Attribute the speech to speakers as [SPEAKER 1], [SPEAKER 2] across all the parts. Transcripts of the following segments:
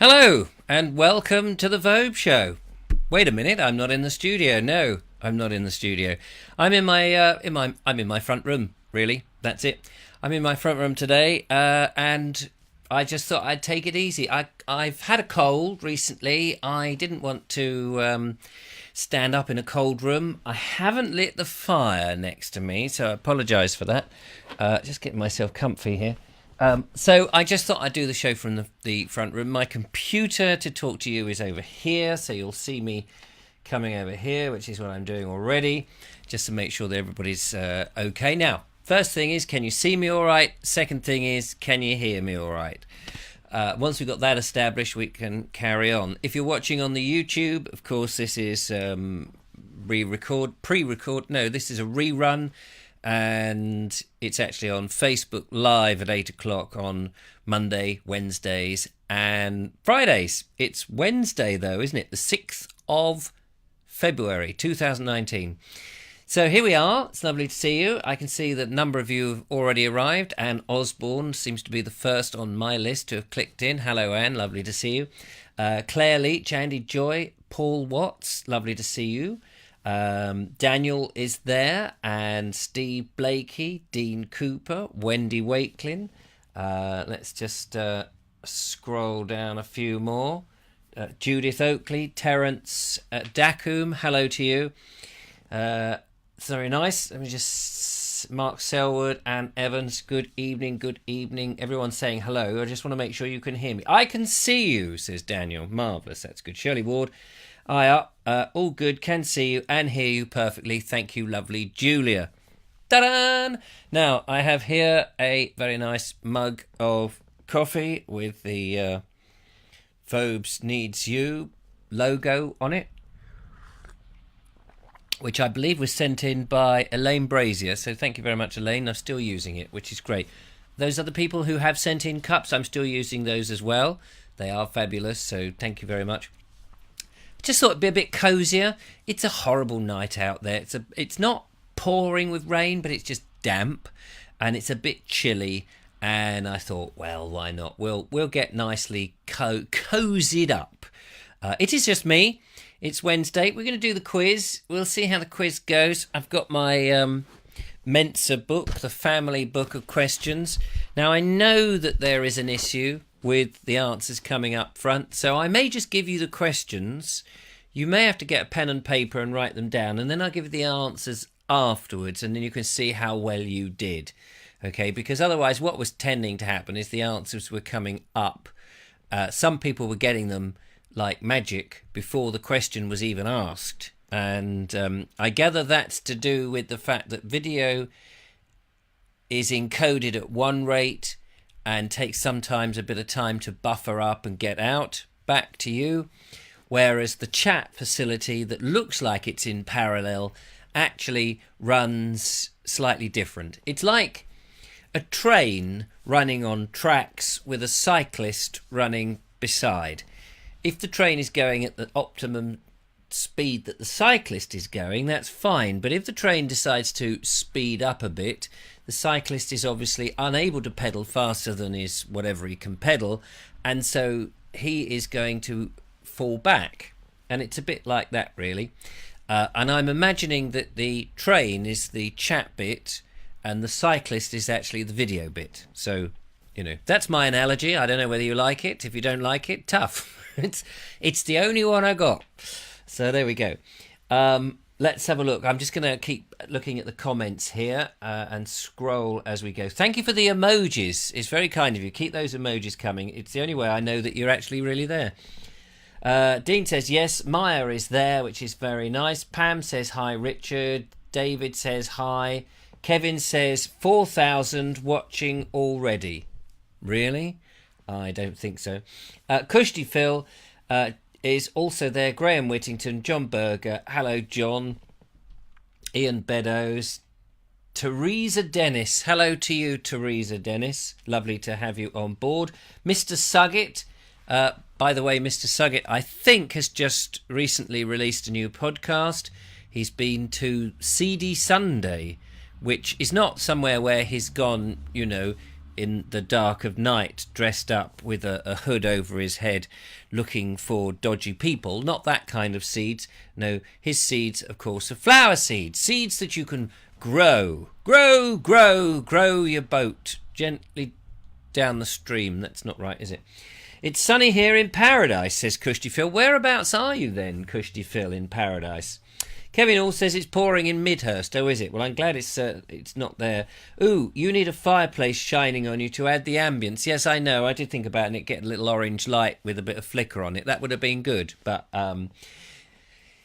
[SPEAKER 1] Hello and welcome to the Vobes show. Wait a minute, I'm not in the studio. No, I'm not in the studio. I'm in my front room. Really, that's it. I'm in my front room today, and I just thought I'd take it easy. I've had a cold recently. I didn't want to stand up in a cold room. I haven't lit the fire next to me, so I apologise for that. Just getting myself comfy here. So I just thought I'd do the show from the front room. My computer to talk to you is over here, so you'll see me coming over here, which is what I'm doing already, just to make sure that everybody's okay. Now, first thing is, can you see me all right? Second thing is, can you hear me all right? Once we've got that established, we can carry on. If you're watching on the YouTube, of course, this is pre-record. No, this is a rerun. And it's actually on Facebook Live at 8 o'clock on Monday, Wednesdays and Fridays. It's Wednesday though, isn't it? The 6th of February 2019. So here we are. It's lovely to see you. I can see that a number of you have already arrived. Anne Osborne seems to be the first on my list to have clicked in. Hello Anne, lovely to see you. Claire Leach, Andy Joy, Paul Watts, lovely to see you. Daniel is there, and Steve Blakey, Dean Cooper, Wendy Wakelin. Let's just scroll down a few more. Judith Oakley, Terence Dacum, hello to you. Very nice. Let me just Mark Selwood and Evans, good evening. Everyone's saying hello. I just want to make sure you can hear me. I can see you, says Daniel. Marvellous, that's good. Shirley Ward, aye up. All good, can see you and hear you perfectly. Thank you, lovely Julia. Ta-da! Now, I have here a very nice mug of coffee with the Vobes Needs You logo on it, which I believe was sent in by Elaine Brazier. So thank you very much, Elaine. I'm still using it, which is great. Those other people who have sent in cups, I'm still using those as well. They are fabulous, so thank you very much. Just thought it'd be a bit cosier. It's a horrible night out there. It's not pouring with rain, but it's just damp, and it's a bit chilly. And I thought, well, why not? We'll get nicely cozied up. It is just me. It's Wednesday. We're going to do the quiz. We'll see how the quiz goes. I've got my Mensa book, the family book of questions. Now I know that there is an issue with the answers coming up front, so I may just give you the questions. You may have to get a pen and paper and write them down, and then I'll give you the answers afterwards, and then you can see how well you did. Okay, because otherwise what was tending to happen is the answers were coming up. Some people were getting them like magic before the question was even asked, and I gather that's to do with the fact that video is encoded at one rate and takes sometimes a bit of time to buffer up and get out back to you, whereas the chat facility that looks like it's in parallel actually runs slightly different. It's like a train running on tracks with a cyclist running beside. If the train is going at the optimum speed that the cyclist is going, that's fine. But if the train decides to speed up a bit, the cyclist is obviously unable to pedal faster than is whatever he can pedal, and so he is going to fall back. And it's a bit like that, really. And I'm imagining that the train is the chat bit and the cyclist is actually the video bit. So, you know, that's my analogy. I don't know whether you like it. If you don't like it, tough. It's the only one I got. So there we go. Let's have a look. I'm just going to keep looking at the comments here and scroll as we go. Thank you for the emojis. It's very kind of you. Keep those emojis coming. It's the only way I know that you're actually really there. Dean says, yes, Maya is there, which is very nice. Pam says, hi, Richard. David says, hi. Kevin says, 4,000 watching already. Really? I don't think so. Kushti Phil is also there. Graham Whittington, John Berger, hello John, Ian Beddoes, Teresa Dennis, hello to you Teresa Dennis, lovely to have you on board. Mr. Suggett, by the way, Mr. Suggett I think has just recently released a new podcast. He's been to CD Sunday, which is not somewhere where he's gone, you know, in the dark of night, dressed up with a hood over his head, looking for dodgy people. Not that kind of seeds. No, his seeds, of course, are flower seeds. Seeds that you can grow. Grow your boat gently down the stream. That's not right, is it? It's sunny here in paradise, says Cushty Phil. Whereabouts are you then, Cushty Phil, in paradise? Kevin All says it's pouring in Midhurst. Oh, is it? Well, I'm glad it's not there. Ooh, you need a fireplace shining on you to add the ambience. Yes, I know. I did think about it getting a little orange light with a bit of flicker on it. That would have been good. But,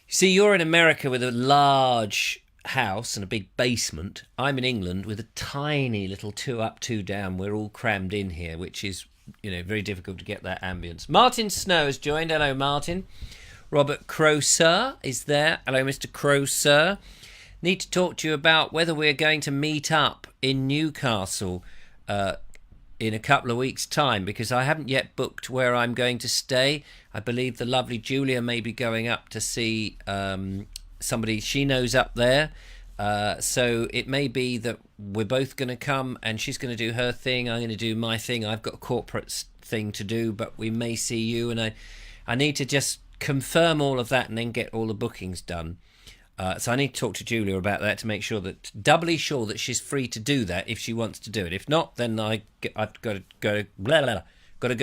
[SPEAKER 1] see, you're in America with a large house and a big basement. I'm in England with a tiny little 2 up, 2 down. We're all crammed in here, which is, very difficult to get that ambience. Martin Snow has joined. Hello, Martin. Robert Crowsir is there. Hello, Mr. Crowsir. Need to talk to you about whether we're going to meet up in Newcastle in a couple of weeks' time, because I haven't yet booked where I'm going to stay. I believe the lovely Julia may be going up to see somebody she knows up there. So it may be that we're both going to come and she's going to do her thing. I'm going to do my thing. I've got a corporate thing to do, but we may see you. And I need to just confirm all of that and then get all the bookings done. So I need to talk to Julia about that to make sure that, doubly sure that she's free to do that if she wants to do it. If not, then I've got to go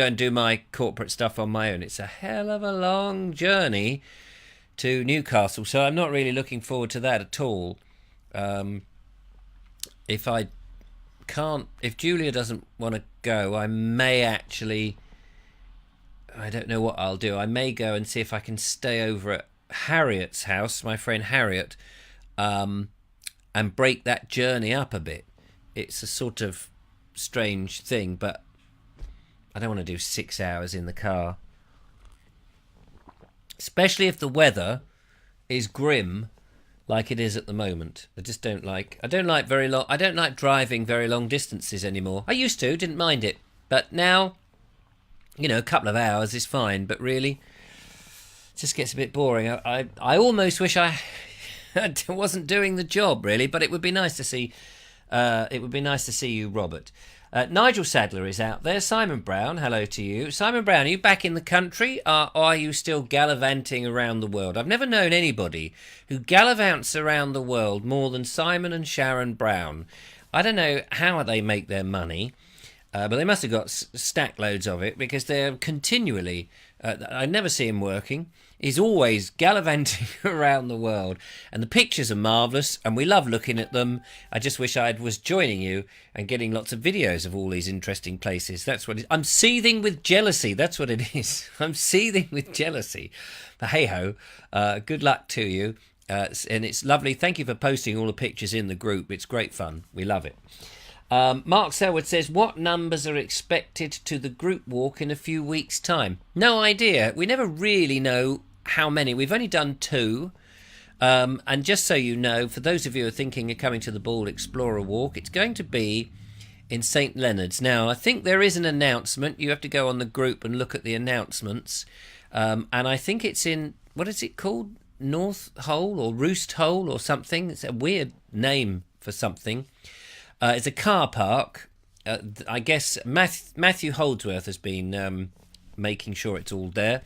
[SPEAKER 1] and do my corporate stuff on my own. It's a hell of a long journey to Newcastle, so I'm not really looking forward to that at all. If Julia doesn't want to go, I may actually, I don't know what I'll do. I may go and see if I can stay over at Harriet's house, my friend Harriet, and break that journey up a bit. It's a sort of strange thing, but I don't want to do 6 hours in the car, especially if the weather is grim like it is at the moment. I don't like driving very long distances anymore. I used to, didn't mind it, but now, a couple of hours is fine, but really it just gets a bit boring. I almost wish I wasn't doing the job, really, but it would be nice to see you, Robert. Nigel Sadler is out there. Simon Brown, hello to you. Simon Brown, are you back in the country, or are you still gallivanting around the world? I've never known anybody who gallivants around the world more than Simon and Sharon Brown. I don't know how they make their money, but they must have got stack loads of it, because they're continually... I never see him working. He's always gallivanting around the world. And the pictures are marvellous, and we love looking at them. I just wish I was joining you and getting lots of videos of all these interesting places. That's what I'm seething with jealousy. That's what it is. I'm seething with jealousy. But hey-ho, good luck to you. And it's lovely. Thank you for posting all the pictures in the group. It's great fun. We love it. Mark Selwood says, what numbers are expected to the group walk in a few weeks' time? No idea. We never really know how many. We've only done 2. And just so you know, for those of you who are thinking of coming to the Bald Explorer Walk, it's going to be in St Leonard's. Now, I think there is an announcement. You have to go on the group and look at the announcements. And I think it's in, what is it called? North Hole or Roost Hole or something. It's a weird name for something. It's a car park. I guess Matthew Holdsworth has been making sure it's all there.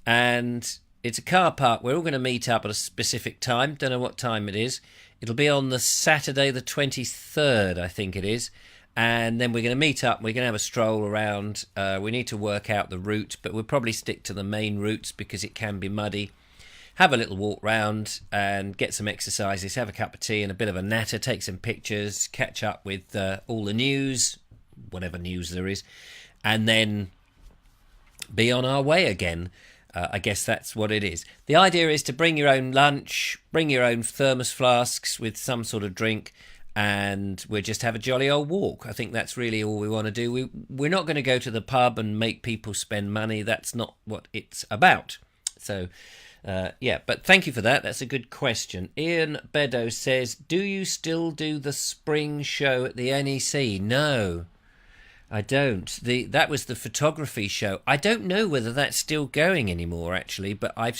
[SPEAKER 1] And it's a car park. We're all going to meet up at a specific time. Don't know what time it is. It'll be on the Saturday the 23rd, I think it is. And then we're going to meet up. We're going to have a stroll around. We need to work out the route, but we'll probably stick to the main routes because it can be muddy. Have a little walk round and get some exercises, have a cup of tea and a bit of a natter, take some pictures, catch up with all the news, whatever news there is, and then be on our way again. I guess that's what it is. The idea is to bring your own lunch, bring your own thermos flasks with some sort of drink, and we'll just have a jolly old walk. I think that's really all we want to do. We're not going to go to the pub and make people spend money. That's not what it's about. So... but thank you for that. That's a good question. Ian Beddoe says, do you still do the spring show at the NEC? No, I don't. That was the photography show. I don't know whether that's still going anymore, actually, but I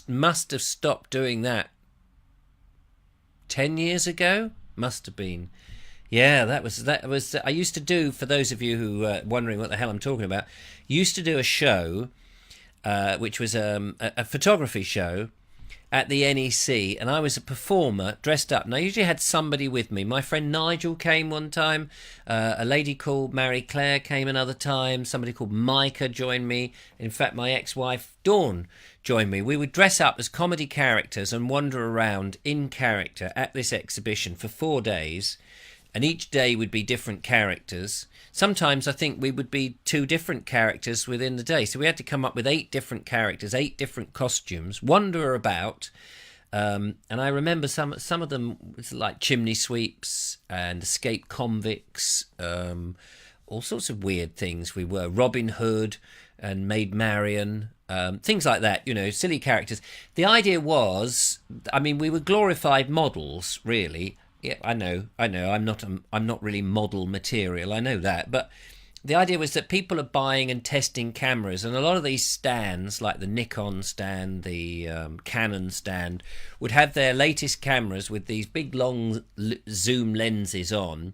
[SPEAKER 1] must have stopped doing that 10 years ago. Must have been. Yeah, that was. I used to do, for those of you who are wondering what the hell I'm talking about, used to do a show, which was a photography show at the NEC, and I was a performer dressed up. And I usually had somebody with me. My friend Nigel came one time, a lady called Mary Claire came another time, somebody called Micah joined me. In fact, my ex-wife Dawn joined me. We would dress up as comedy characters and wander around in character at this exhibition for 4 days, and each day would be different characters. Sometimes I think we would be 2 different characters within the day. So we had to come up with 8 different characters, 8 different costumes, wander about. And I remember some of them was like chimney sweeps and escaped convicts, all sorts of weird things. We were Robin Hood and Maid Marian, things like that, silly characters. The idea was, we were glorified models, really. Yeah, I know. I'm not really model material. I know that, but the idea was that people are buying and testing cameras, and a lot of these stands, like the Nikon stand, the Canon stand, would have their latest cameras with these big long zoom lenses on,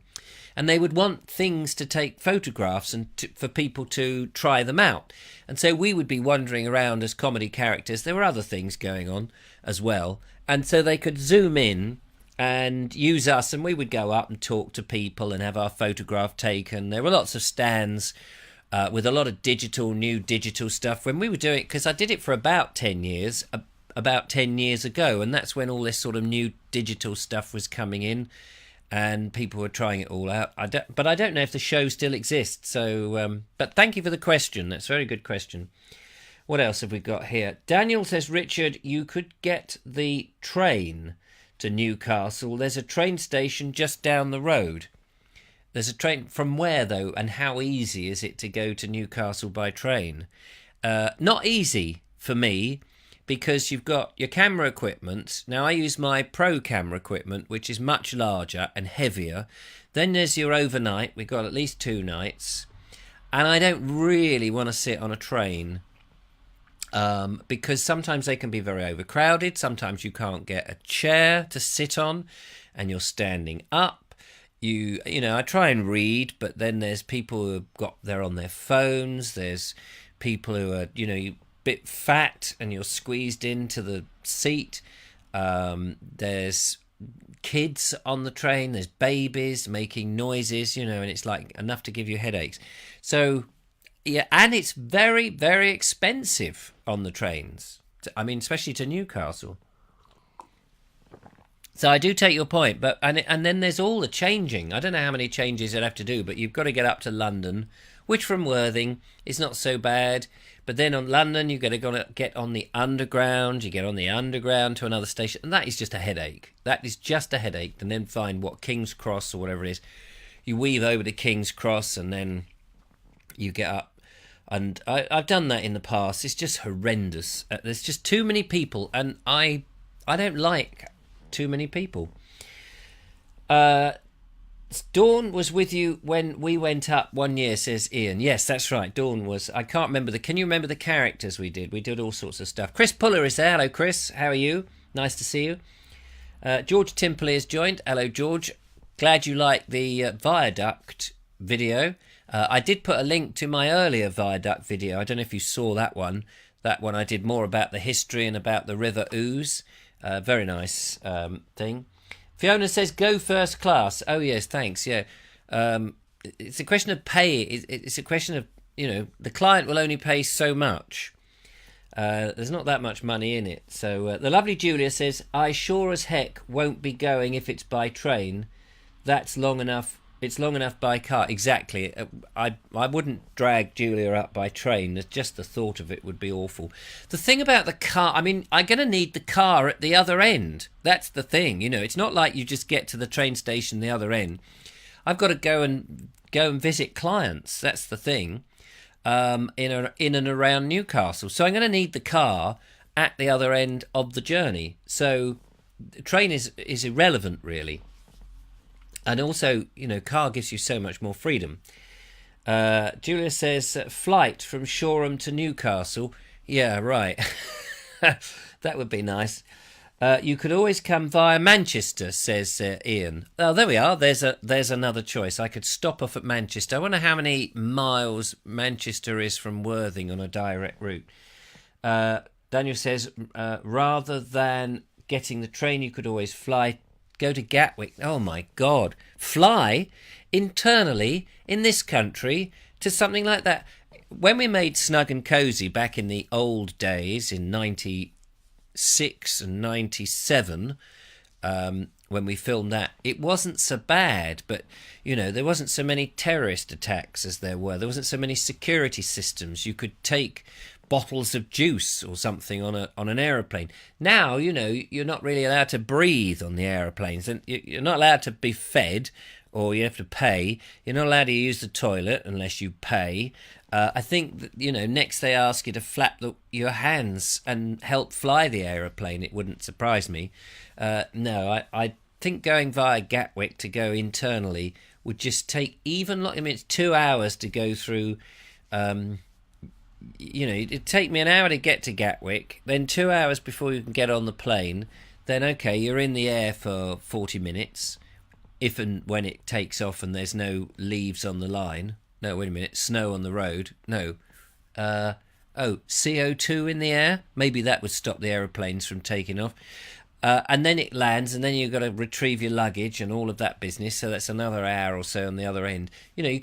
[SPEAKER 1] and they would want things to take photographs and for people to try them out. And so we would be wandering around as comedy characters. There were other things going on as well, and so they could zoom in and use us, and we would go up and talk to people and have our photograph taken. There were lots of stands with a lot of new digital stuff when we were doing it, because I did it for about 10 years, about 10 years ago, and that's when all this sort of new digital stuff was coming in and people were trying it all out. But I don't know if the show still exists. So, but thank you for the question. That's a very good question. What else have we got here? Daniel says, Richard, you could get the train to Newcastle. There's a train station just down the road. There's a train from where, though, and how easy is it to go to Newcastle by train? Not easy for me, because you've got your camera equipment. Now, I use my pro camera equipment, which is much larger and heavier. Then there's your overnight. We've got at least 2 nights. And I don't really want to sit on a train, because sometimes they can be very overcrowded. Sometimes you can't get a chair to sit on and you're standing up. I try and read, but then there's people who they're on their phones. There's people who are, a bit fat and you're squeezed into the seat. There's kids on the train. There's babies making noises, and it's like enough to give you headaches. So, yeah, and it's very, very expensive on the trains. Especially to Newcastle. So I do take your point, but and then there's all the changing. I don't know how many changes you'd have to do, but you've got to get up to London, which from Worthing is not so bad. But then on London, you've got to get on the underground. You get on the underground to another station, and that is just a headache. That is just a headache. And then find King's Cross or whatever it is. You weave over to King's Cross, and then you get up. And I've done that in the past. It's just horrendous. There's just too many people, and I don't like too many people. Dawn was with you when we went up one year, says Ian. Yes, that's right. Dawn was. I can't remember can you remember the characters we did? We did all sorts of stuff. Chris Puller is there. Hello, Chris. How are you? Nice to see you. George Timperley has joined. Hello, George. Glad you like the viaduct video. I did put a link to my earlier viaduct video. I don't know if you saw that one. That one I did more about the history and about the River Ouse. Very nice thing. Fiona says, go first class. Oh, yes, thanks. Yeah. It's a question of pay. It's a question of, the client will only pay so much. There's not that much money in it. So the lovely Julia says, I sure as heck won't be going if it's by train. That's long enough. It's long enough by car. Exactly. I wouldn't drag Julia up by train. Just the thought of it would be awful. The thing about the car, I'm going to need the car at the other end. That's the thing. It's not like you just get to the train station the other end. I've got to go and visit clients. That's the thing. In and around Newcastle. So I'm going to need the car at the other end of the journey. So the train is irrelevant, really. And also, car gives you so much more freedom. Julia says, flight from Shoreham to Newcastle. Yeah, right. That would be nice. You could always come via Manchester, says Ian. Oh, there we are. There's another choice. I could stop off at Manchester. I wonder how many miles Manchester is from Worthing on a direct route. Daniel says, rather than getting the train, you could always fly. Go to Gatwick. Oh, my God. Fly internally in this country to something like that. When we made Snug and Cozy back in the old days in 96 and 97, when we filmed that, it wasn't so bad, but there wasn't so many terrorist attacks as there wasn't so many security systems. You could take bottles of juice or something on an aeroplane. Now you're not really allowed to breathe on the aeroplanes, and you're not allowed to be fed, or you have to pay. You're not allowed to use the toilet unless you pay. I think that, next they ask you to flap your hands and help fly the aeroplane. It wouldn't surprise me. No, I think going via Gatwick to go internally would just take it's 2 hours to go through. It'd take me an hour to get to Gatwick, then 2 hours before you can get on the plane. Then, okay, you're in the air for 40 minutes, if and when it takes off and there's no leaves on the line. No, wait a minute, snow on the road. No. CO2 in the air? Maybe that would stop the aeroplanes from taking off. And then it lands, and then you've got to retrieve your luggage and all of that business, so that's another hour or so on the other end. You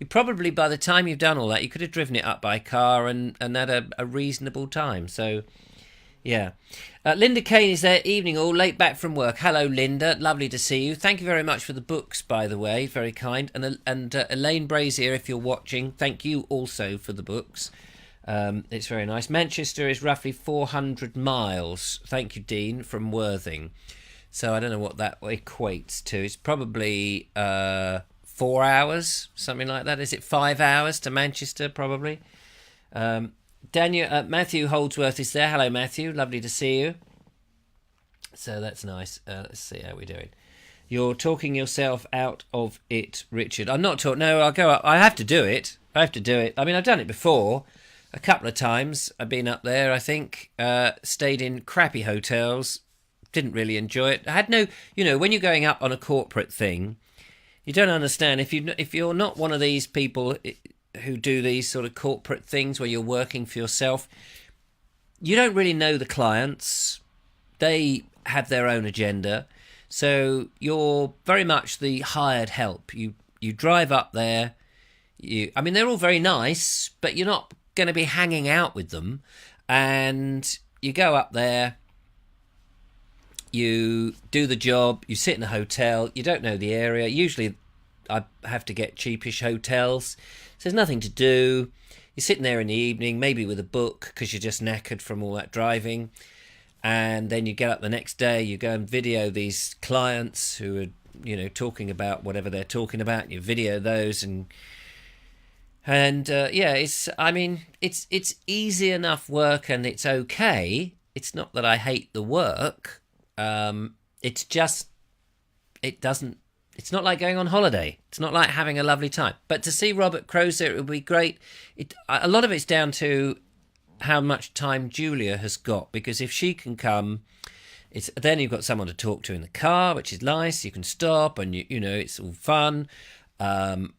[SPEAKER 1] probably, by the time you've done all that, you could have driven it up by car and at a reasonable time. So, yeah. Linda Kane is there. Evening all. Late back from work. Hello, Linda. Lovely to see you. Thank you very much for the books, by the way. Very kind. And Elaine Brazier, if you're watching, thank you also for the books. It's very nice. Manchester is roughly 400 miles. Thank you, Dean, from Worthing. So I don't know what that equates to. It's probably 4 hours, something like that. Is it 5 hours to Manchester, probably? Matthew Holdsworth is there. Hello, Matthew. Lovely to see you. So that's nice. Let's see how we're doing. You're talking yourself out of it, Richard. I'm not talking. No, I'll go up. I have to do it. I mean, I've done it before. A couple of times. I've been up there, I think. Stayed in crappy hotels. Didn't really enjoy it. I had no... when you're going up on a corporate thing... You don't understand if you're not one of these people who do these sort of corporate things where you're working for yourself. You don't really know the clients. They have their own agenda, so you're very much the hired help. You drive up there. They're all very nice, but you're not going to be hanging out with them. And you go up there. You do the job, you sit in a hotel, you don't know the area. Usually I have to get cheapish hotels, so there's nothing to do. You're sitting there in the evening, maybe with a book because you're just knackered from all that driving. And then you get up the next day, you go and video these clients who are, talking about whatever they're talking about. And you video those it's easy enough work and it's okay. It's not that I hate the work. It's not like going on holiday. It's not like having a lovely time. But to see Robert Crozer, it would be great. A lot of it's down to how much time Julia has got, because if she can come, then you've got someone to talk to in the car, which is nice. You can stop and it's all fun.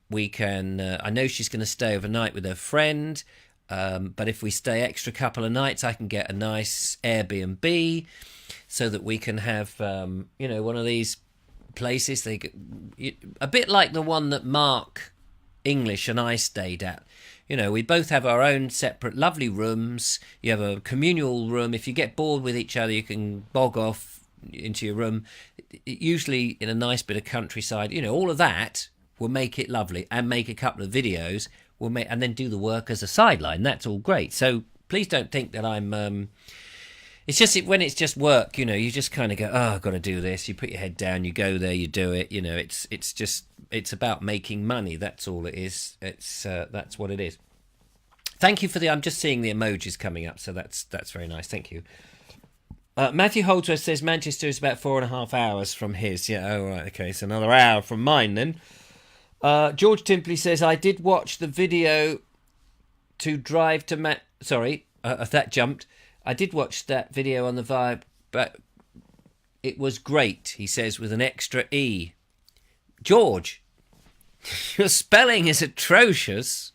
[SPEAKER 1] We can. I know she's going to stay overnight with her friend. But if we stay extra couple of nights, I can get a nice Airbnb. So that we can have, one of these places. A bit like the one that Mark English and I stayed at. We both have our own separate lovely rooms. You have a communal room. If you get bored with each other, you can bog off into your room. Usually in a nice bit of countryside. All of that will make it lovely, and make a couple of videos. And then do the work as a sideline. That's all great. So please don't think that I'm... It's just when it's just work, you just kind of go, oh, I've got to do this. You put your head down, you go there, you do it. It's about making money. That's all it is. That's what it is. Thank you for I'm just seeing the emojis coming up, so that's very nice. Thank you. Matthew Holdsworth says Manchester is about 4.5 hours from his. Yeah, oh, right, okay, so another hour from mine then. George Timpley says, I did watch the video to drive to... that jumped. I did watch that video on the It was great, he says with an extra E. George, your spelling is atrocious.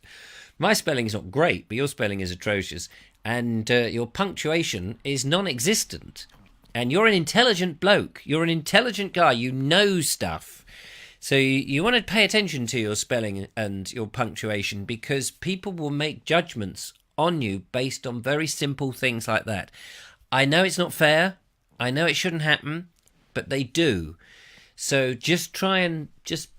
[SPEAKER 1] My spelling is not great, but your spelling is atrocious. And your punctuation is non-existent. And you're an intelligent bloke. You're an intelligent guy. You know stuff. So you want to pay attention to your spelling and your punctuation, because people will make judgments on you based on very simple things like that. I know it's not fair. I know it shouldn't happen, but they do. So just try and just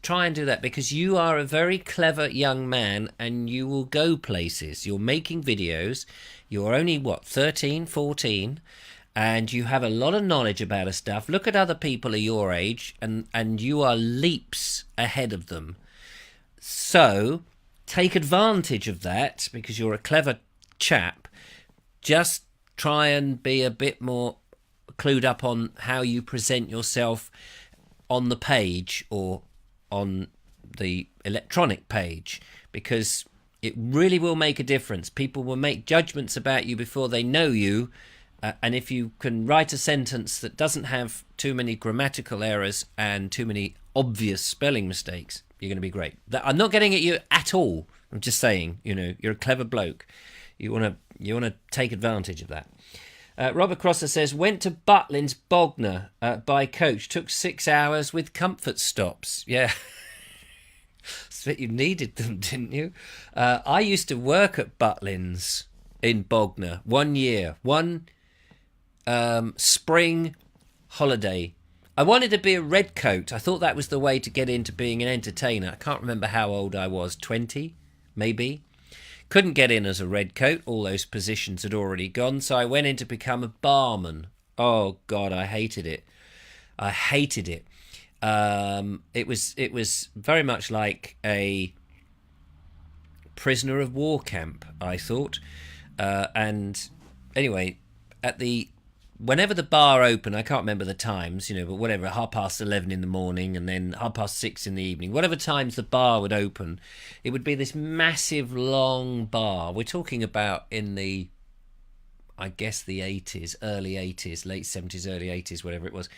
[SPEAKER 1] try and do that, because you are a very clever young man and you will go places. You're making videos. You're only, 13, 14, and you have a lot of knowledge about stuff. Look at other people of your age, and you are leaps ahead of them. So take advantage of that, because you're a clever chap. Just try and be a bit more clued up on how you present yourself on the page or on the electronic page, because it really will make a difference. People will make judgments about you before they know you, and if you can write a sentence that doesn't have too many grammatical errors and too many obvious spelling mistakes, you're going to be great. I'm not getting at you at all. I'm just saying, you're a clever bloke. You want to take advantage of that. Robert Crosser says, went to Butlins Bognor by coach. Took 6 hours with comfort stops. Yeah. So you needed them, didn't you? I used to work at Butlins in Bognor 1 year. One spring holiday. I wanted to be a redcoat. I thought that was the way to get into being an entertainer. I can't remember how old I was. 20, maybe. Couldn't get in as a redcoat. All those positions had already gone. So I went in to become a barman. Oh, God, I hated it. I hated it. It was very much like a prisoner of war camp, I thought. And anyway, whenever the bar opened, I can't remember the times, but whatever, 11:30 in the morning and then 6:30 in the evening, whatever times the bar would open, it would be this massive long bar. We're talking about in the, I guess, the 80s, early 80s, late 70s, early 80s, whatever it was.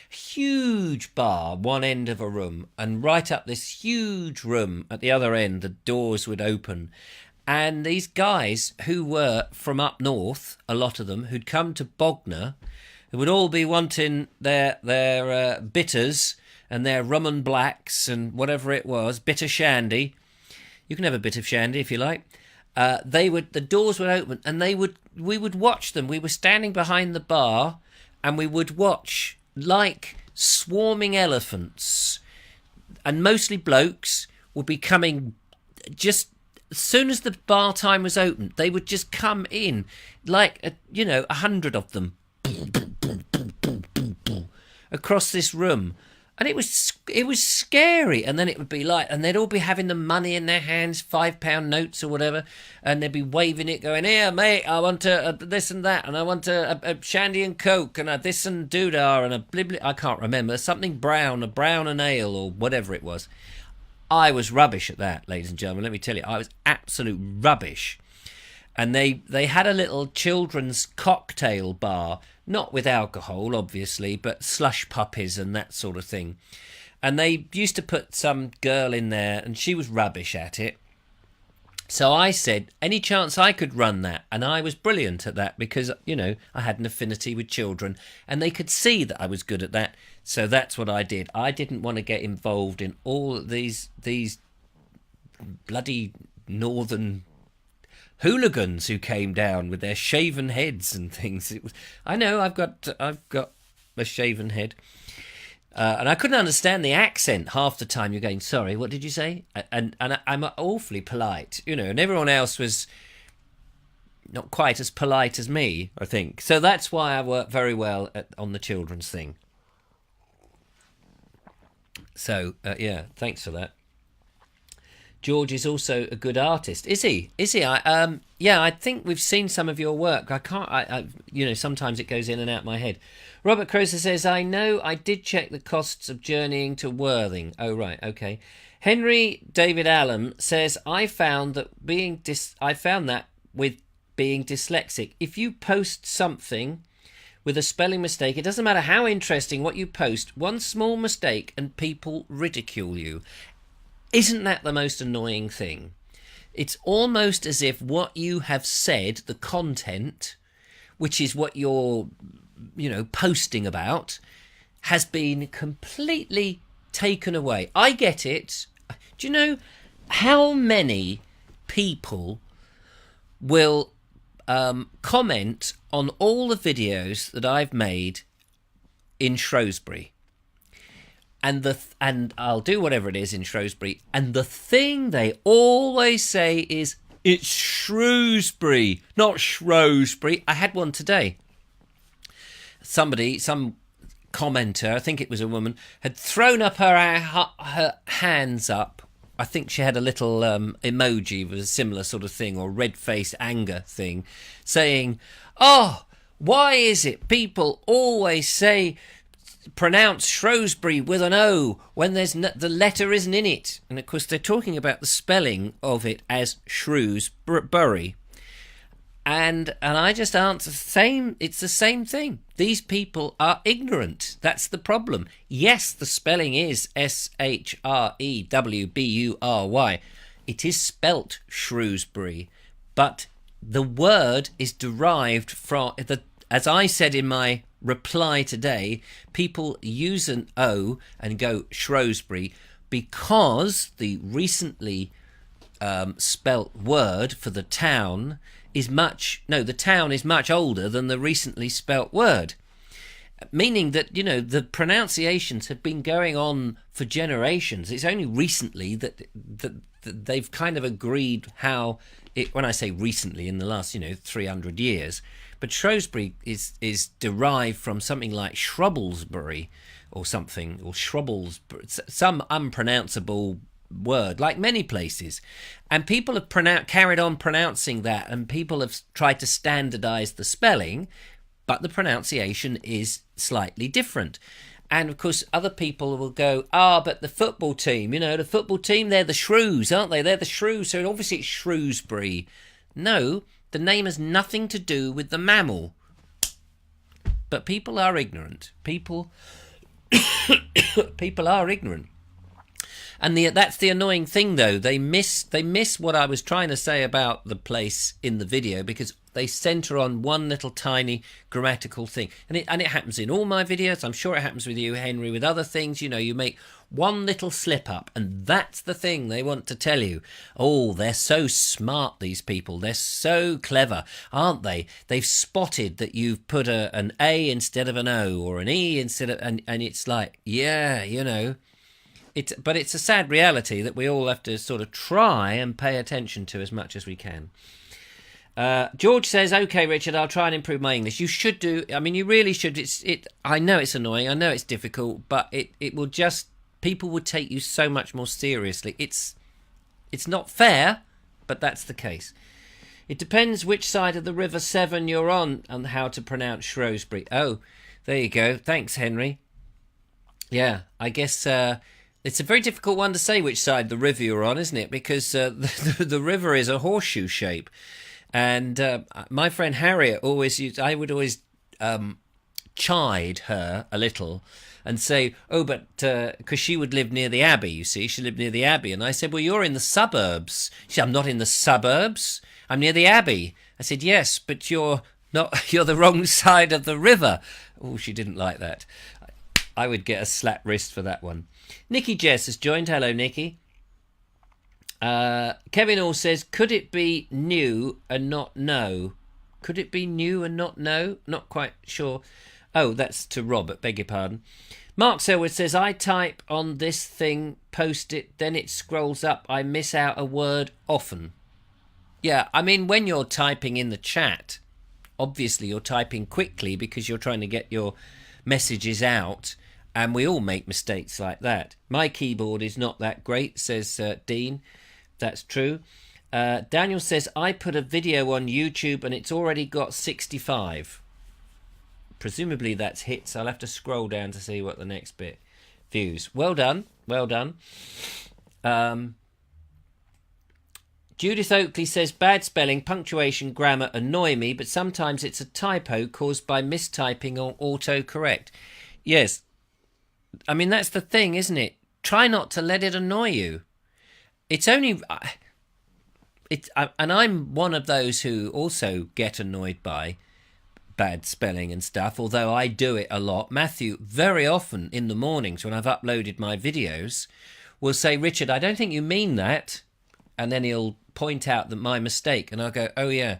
[SPEAKER 1] Huge bar, one end of a room, and right up this huge room at the other end, the doors would open. And these guys who were from up north, a lot of them, who'd come to Bognor, who would all be wanting their bitters and their rum and blacks and whatever it was, bitter shandy. You can have a bit of shandy if you like. The doors would open and we would watch them. We were standing behind the bar and we would watch like swarming elephants, and mostly blokes would be coming just as soon as the bar time was open. They would just come in like 100 of them across this room. And it was scary. And then it would be like, and they'd all be having the money in their hands, £5 notes or whatever, and they'd be waving it, going, "Here, mate, I want this and that, and I want a shandy and coke, and a this and doodah, and a blibli." I can't remember, something brown, a brown and ale, or whatever it was. I was rubbish at that, ladies and gentlemen. Let me tell you, I was absolute rubbish. And they had a little children's cocktail bar, not with alcohol, obviously, but slush puppies and that sort of thing. And they used to put some girl in there, and she was rubbish at it. So I said, any chance I could run that? And I was brilliant at that because, I had an affinity with children, and they could see that I was good at that. So that's what I did. I didn't want to get involved in all these bloody northern hooligans who came down with their shaven heads and things. I know I've got a shaven head, and I couldn't understand the accent half the time. You're going, "Sorry, what did you say?" And I'm awfully polite, and everyone else was not quite as polite as me, I think. So that's why I work very well on the children's thing. So yeah, thanks for that. George is also a good artist. Is he? I think we've seen some of your work. I can't, sometimes it goes in and out my head. Robert Croser says, I know I did check the costs of journeying to Worthing. Oh, right, okay. Henry David Allen says, I found that with being dyslexic, if you post something with a spelling mistake. It doesn't matter how interesting what you post, one small mistake and people ridicule you. Isn't that the most annoying thing? It's almost as if what you have said, the content, which is what you're, posting about, has been completely taken away. I get it. Do you know how many people will comment on all the videos that I've made in Shrewsbury? And I'll do whatever it is in Shrewsbury, and the thing they always say is, it's Shrewsbury, not Shrewsbury. I had one today. Some commenter, I think it was a woman, had thrown up her hands up. I think she had a little emoji with a similar sort of thing, or red-faced anger thing, saying, "Oh, why is it people always say pronounce Shrewsbury with an O when there's the letter isn't in it?" And of course they're talking about the spelling of it as Shrewsbury. And I just answer the same. It's the same thing. These people are ignorant. That's the problem. Yes, the spelling is Shrewbury. It is spelt Shrewsbury, but the word is derived from as I said in my reply today, people use an O and go Shrewsbury because the recently spelt word for the town is the town is much older than the recently spelt word, meaning that the pronunciations have been going on for generations. It's only recently that they've kind of agreed how it, when I say recently, in the last 300 years. But Shrewsbury is derived from something like Shrubblesbury or something, or Shrubblesbury, some unpronounceable word, like many places. And people have carried on pronouncing that, and people have tried to standardise the spelling, but the pronunciation is slightly different. And of course other people will go, but the football team, the football team, they're the Shrews, aren't they? They're the Shrews, so obviously it's Shrewsbury. No, the name has nothing to do with the mammal. But people are ignorant. People are ignorant. And that's the annoying thing, though. They miss what I was trying to say about the place in the video, because they centre on one little tiny grammatical thing. And it happens in all my videos. I'm sure it happens with you, Henry, with other things. You make one little slip up, and that's the thing they want to tell you. Oh, they're so smart, these people. They're so clever, aren't they? They've spotted that you've put an A instead of an O, or an E instead of... And it's like, yeah, But it's a sad reality that we all have to sort of try and pay attention to as much as we can. George says, "Okay, Richard, I'll try and improve my English." You should do. I mean, you really should. I know it's annoying. I know it's difficult, but it will just... People would take you so much more seriously. It's not fair, but that's the case. It depends which side of the River Severn you're on and how to pronounce Shrewsbury. Oh, there you go. Thanks, Henry. Yeah, I guess... It's a very difficult one to say which side the river you're on, isn't it? Because the river is a horseshoe shape. And my friend Harriet I would always chide her a little and say, but because she would live near the Abbey, you see, she lived near the Abbey. And I said, well, you're in the suburbs. She said, I'm not in the suburbs. I'm near the Abbey. I said, yes, but you're not. You're the wrong side of the river. Oh, she didn't like that. I would get a slap wrist for that one. Nikki Jess has joined. Hello, Nikki. Kevin All says, could it be new and not know? Could it be new and not know? Not quite sure. Oh, that's to Robert, beg your pardon. Mark Selwood says, I type on this thing, post it, then it scrolls up. I miss out a word often. Yeah, I mean, when you're typing in the chat, obviously you're typing quickly because you're trying to get your messages out. And we all make mistakes like that. My keyboard is not that great, says Dean. That's true. Daniel says, I put a video on YouTube and it's already got 65. Presumably that's hits. I'll have to scroll down to see what the next bit views. Well done. Well done. Judith Oakley says, bad spelling, punctuation, grammar annoy me, but sometimes it's a typo caused by mistyping or autocorrect. Yes. I mean, that's the thing, isn't it? Try not to let it annoy you. It's only... and I'm one of those who also get annoyed by bad spelling and stuff, although I do it a lot. Matthew, very often in the mornings when I've uploaded my videos, will say, Richard, I don't think you mean that. And then he'll point out that my mistake, and I'll go, oh yeah,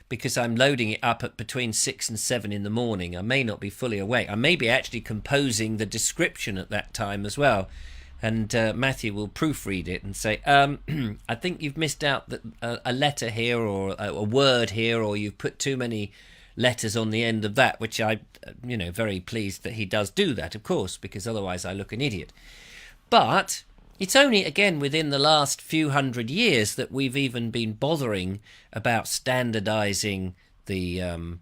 [SPEAKER 1] because I'm loading it up at between 6 and 7 in the morning. I may not be fully awake. I may be actually composing the description at that time as well. And Matthew will proofread it and say, I think you've missed out a letter here, or a word here, or you've put too many letters on the end of that, which I, very pleased that he does do that, of course, because otherwise I look an idiot. But it's only, again, within the last few hundred years that we've even been bothering about standardising the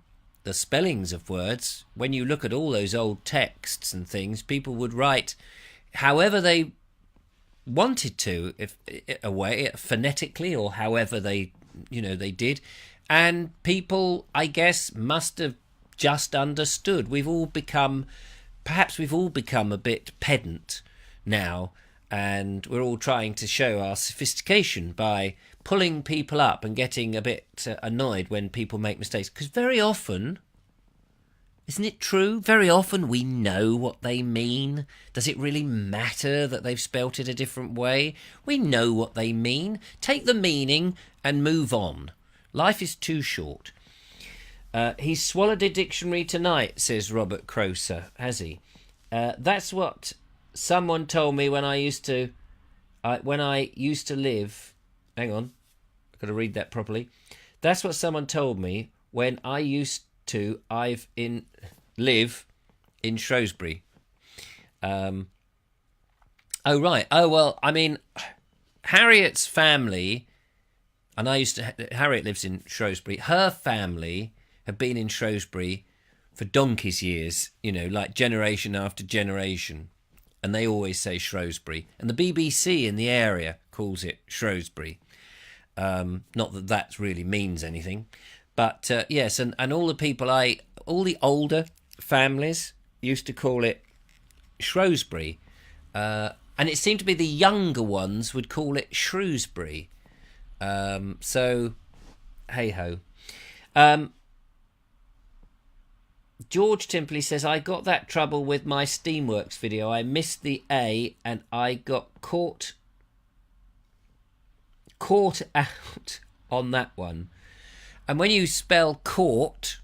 [SPEAKER 1] spellings of words. When you look at all those old texts and things, people would write however they wanted to, if a way, phonetically, or however they did. And people, I guess, must have just understood. We've all become a bit pedant now, and we're all trying to show our sophistication by pulling people up and getting a bit annoyed when people make mistakes. Because very often, isn't it true? Very often we know what they mean. Does it really matter that they've spelt it a different way? We know what they mean. Take the meaning and move on. Life is too short. He's swallowed a dictionary tonight, says Robert Croser, has he? That's what someone told me when I used to live. Hang on, I've got to read that properly. That's what someone told me when I used to live in Shrewsbury. Oh right. Oh well. I mean, Harriet's family. And Harriet lives in Shrewsbury. Her family have been in Shrewsbury for donkey's years, like generation after generation. And they always say Shrewsbury. And the BBC in the area calls it Shrewsbury. Not that that really means anything. But yes, and all the people all the older families used to call it Shrewsbury. And it seemed to be the younger ones would call it Shrewsbury. So, hey-ho. George Timpley says, I got that trouble with my Steamworks video. I missed the A and I got caught out on that one. And when you spell court,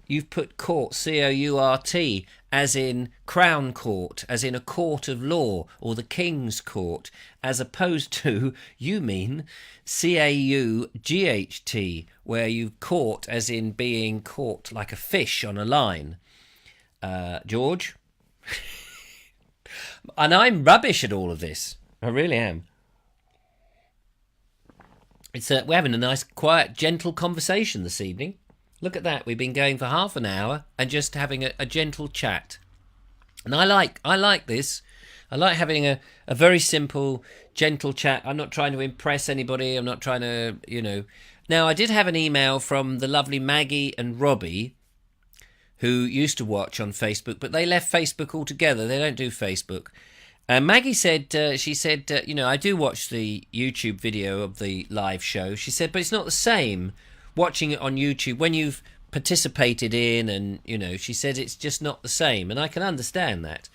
[SPEAKER 1] you've put court, C-O-U-R-T, as in Crown Court, as in a court of law, or the King's Court, as opposed to, you mean C-A-U-G-H-T, where you caught as in being caught like a fish on a line. George? And I'm rubbish at all of this. I really am. We're having a nice, quiet, gentle conversation this evening. Look at that. We've been going for half an hour and just having a gentle chat. And I like this. I like having a very simple, gentle chat. I'm not trying to impress anybody. I'm not trying to, Now, I did have an email from the lovely Maggie and Robbie, who used to watch on Facebook, but they left Facebook altogether. They don't do Facebook. Maggie said, I do watch the YouTube video of the live show. She said, but it's not the same watching it on YouTube when you've participated in, and, she said it's just not the same. And I can understand that.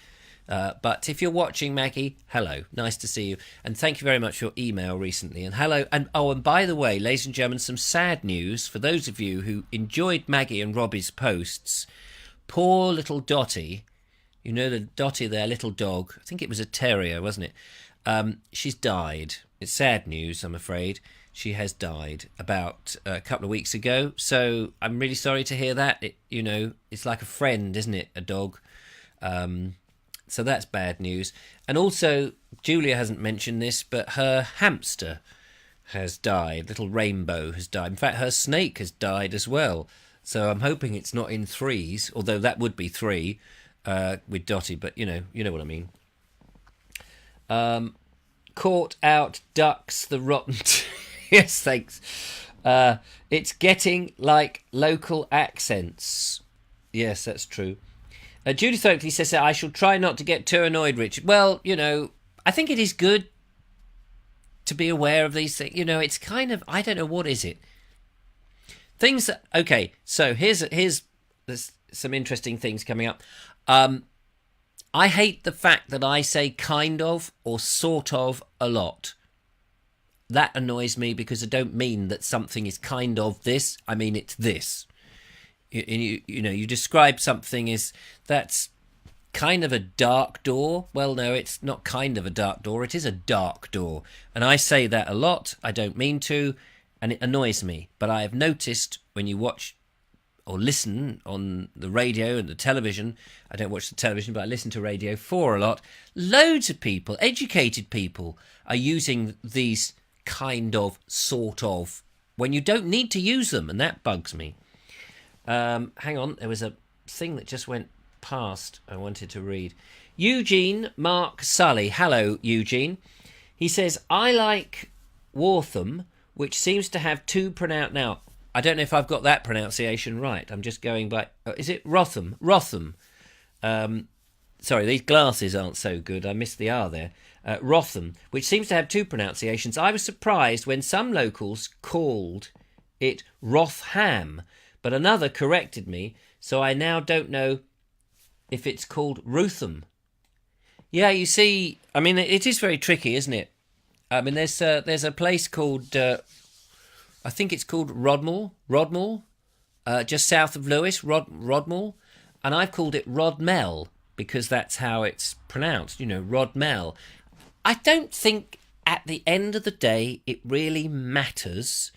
[SPEAKER 1] But if you're watching, Maggie, hello. Nice to see you. And thank you very much for your email recently. And hello. And by the way, ladies and gentlemen, some sad news for those of you who enjoyed Maggie and Robbie's posts. Poor little Dottie. The Dottie, their little dog. I think it was a terrier, wasn't it? She's died. It's sad news, I'm afraid. She has died about a couple of weeks ago. So I'm really sorry to hear that. It's like a friend, isn't it? A dog. So that's bad news. And also, Julia hasn't mentioned this, but her hamster has died. Little Rainbow has died. In fact, her snake has died as well. So I'm hoping it's not in threes, although that would be three. With Dottie, but you know what I mean. Caught out ducks the rotten. Yes, thanks. It's getting like local accents. Yes, that's true. Judith Oakley says that I shall try not to get too annoyed, Richard. Well, I think it is good to be aware of these things. It's kind of, I don't know, what is it? Things that, okay, so here's there's some interesting things coming up. I hate the fact that I say kind of or sort of a lot. That annoys me because I don't mean that something is kind of this. I mean it's this. You describe something as that's kind of a dark door. Well, no, it's not kind of a dark door. It is a dark door. And I say that a lot. I don't mean to, and it annoys me. But I have noticed when you watch or listen on the radio and the television, I don't watch the television, but I listen to Radio 4 a lot, loads of people, educated people, are using these kind of, sort of, when you don't need to use them, and that bugs me. Hang on, there was a thing that just went past I wanted to read. Eugene Mark Sully. Hello, Eugene. He says, I like Waltham, which seems to have two pronounced... Now, I don't know if I've got that pronunciation right. I'm just going by... is it Rotham? Rotham. Sorry, these glasses aren't so good. I missed the R there. Rotham, which seems to have two pronunciations. I was surprised when some locals called it Rotham, but another corrected me, so I now don't know if it's called Rutham. Yeah, you see, I mean, it is very tricky, isn't it? I mean, there's a place called... I think it's called Rodmall, just south of Lewes, Rodmall, and I've called it Rodmell because that's how it's pronounced, Rodmell. I don't think at the end of the day it really matters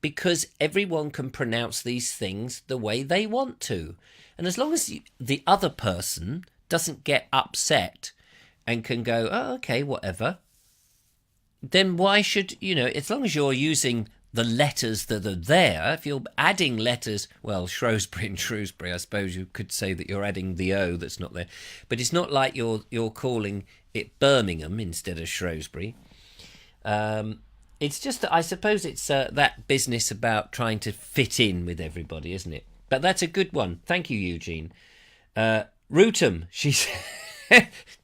[SPEAKER 1] because everyone can pronounce these things the way they want to. And as long as the other person doesn't get upset and can go, oh, okay, whatever, then why should, as long as you're using the letters that are there, if you're adding letters, well, Shrewsbury and Shrewsbury, I suppose you could say that you're adding the O that's not there. But it's not like you're calling it Birmingham instead of Shrewsbury. It's just that I suppose it's that business about trying to fit in with everybody, isn't it? But that's a good one. Thank you, Eugene. Rootham, she's...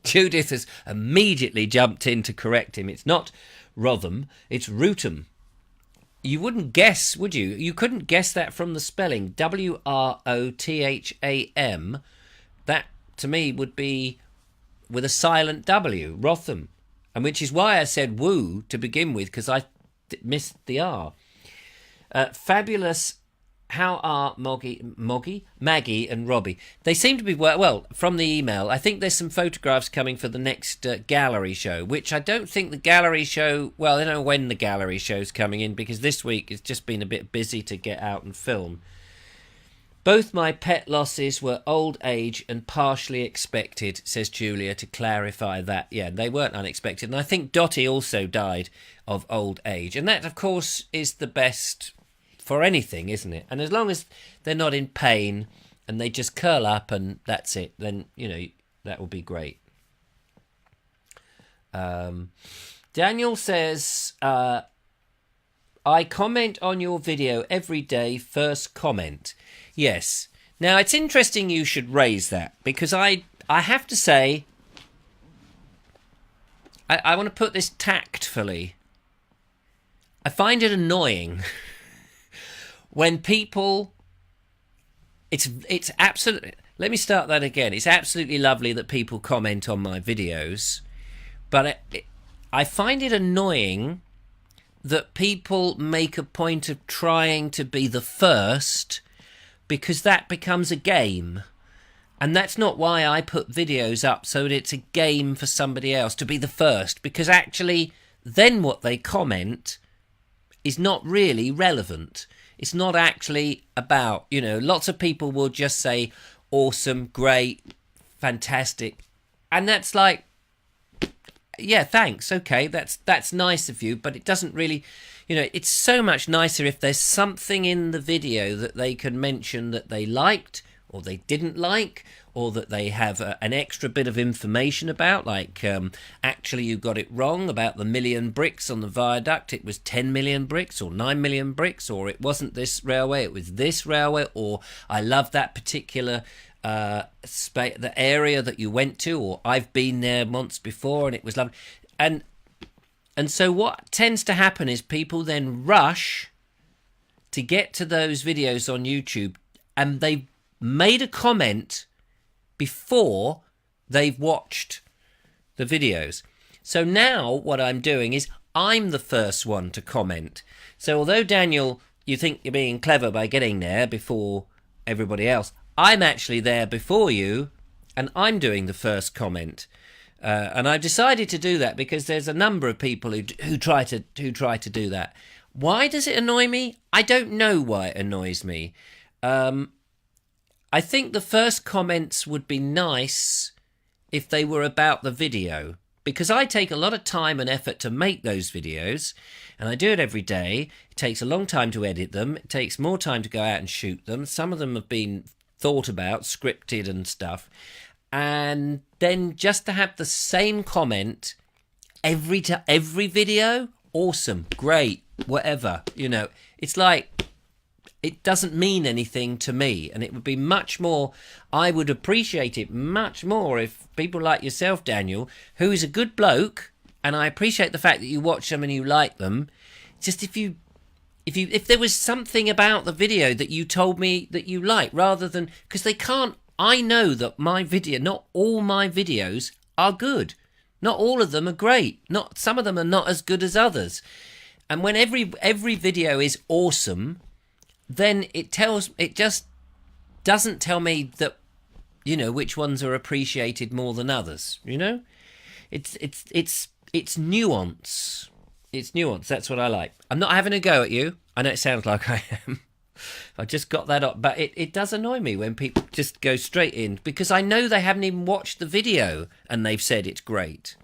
[SPEAKER 1] Judith has immediately jumped in to correct him. It's not Rotham, it's Rootham. You wouldn't guess, would you? You couldn't guess that from the spelling. Wrotham. That, to me, would be with a silent W, Rotham. And which is why I said woo to begin with, because I missed the R. Fabulous. How are Maggie and Robbie? They seem to be, well, from the email, I think there's some photographs coming for the next gallery show, which I don't think the gallery show, well, I don't know when the gallery show's coming in, because this week it's just been a bit busy to get out and film. Both my pet losses were old age and partially expected, says Julia, to clarify that. Yeah, they weren't unexpected. And I think Dottie also died of old age. And that, of course, is the best... for anything, isn't it? And as long as they're not in pain and they just curl up and that's it, then, that will be great. Daniel says, I comment on your video every day, first comment. Yes. Now, it's interesting you should raise that because I have to say, I want to put this tactfully. I find it annoying when people, it's absolutely, let me start that again. It's absolutely lovely that people comment on my videos, but I find it annoying that people make a point of trying to be the first because that becomes a game. And that's not why I put videos up, so that it's a game for somebody else to be the first, because actually then what they comment is not really relevant. It's not actually about, lots of people will just say, awesome, great, fantastic. And that's like, yeah, thanks, okay, that's nice of you, but it doesn't really, it's so much nicer if there's something in the video that they can mention that they liked or they didn't like, or that they have an extra bit of information about, like actually you got it wrong about the million bricks on the viaduct, it was 10 million bricks or 9 million bricks, or it wasn't this railway, it was this railway, or I love that particular the area that you went to, or I've been there once before and it was lovely. And so what tends to happen is people then rush to get to those videos on YouTube, and they've made a comment before they've watched the videos. So now what I'm doing is I'm the first one to comment. So although, Daniel, you think you're being clever by getting there before everybody else, I'm actually there before you, and I'm doing the first comment. And I've decided to do that because there's a number of people who try to do that. Why does it annoy me? I don't know why it annoys me. I think the first comments would be nice if they were about the video, because I take a lot of time and effort to make those videos, and I do it every day. It takes a long time to edit them. It takes more time to go out and shoot them. Some of them have been thought about, scripted and stuff. And then just to have the same comment every video, awesome, great, whatever, it's like, it doesn't mean anything to me. And it would be much more, I would appreciate it much more if people like yourself, Daniel, who is a good bloke, and I appreciate the fact that you watch them and you like them, just if there was something about the video that you told me that you like, rather than, because they can't, I know that not all my videos are good. Not all of them are great. Some of them are not as good as others. And when every video is awesome, then it just doesn't tell me that, which ones are appreciated more than others. It's nuance. It's nuance. That's what I like. I'm not having a go at you. I know it sounds like I am. I just got that up, but it does annoy me when people just go straight in, because I know they haven't even watched the video and they've said it's great.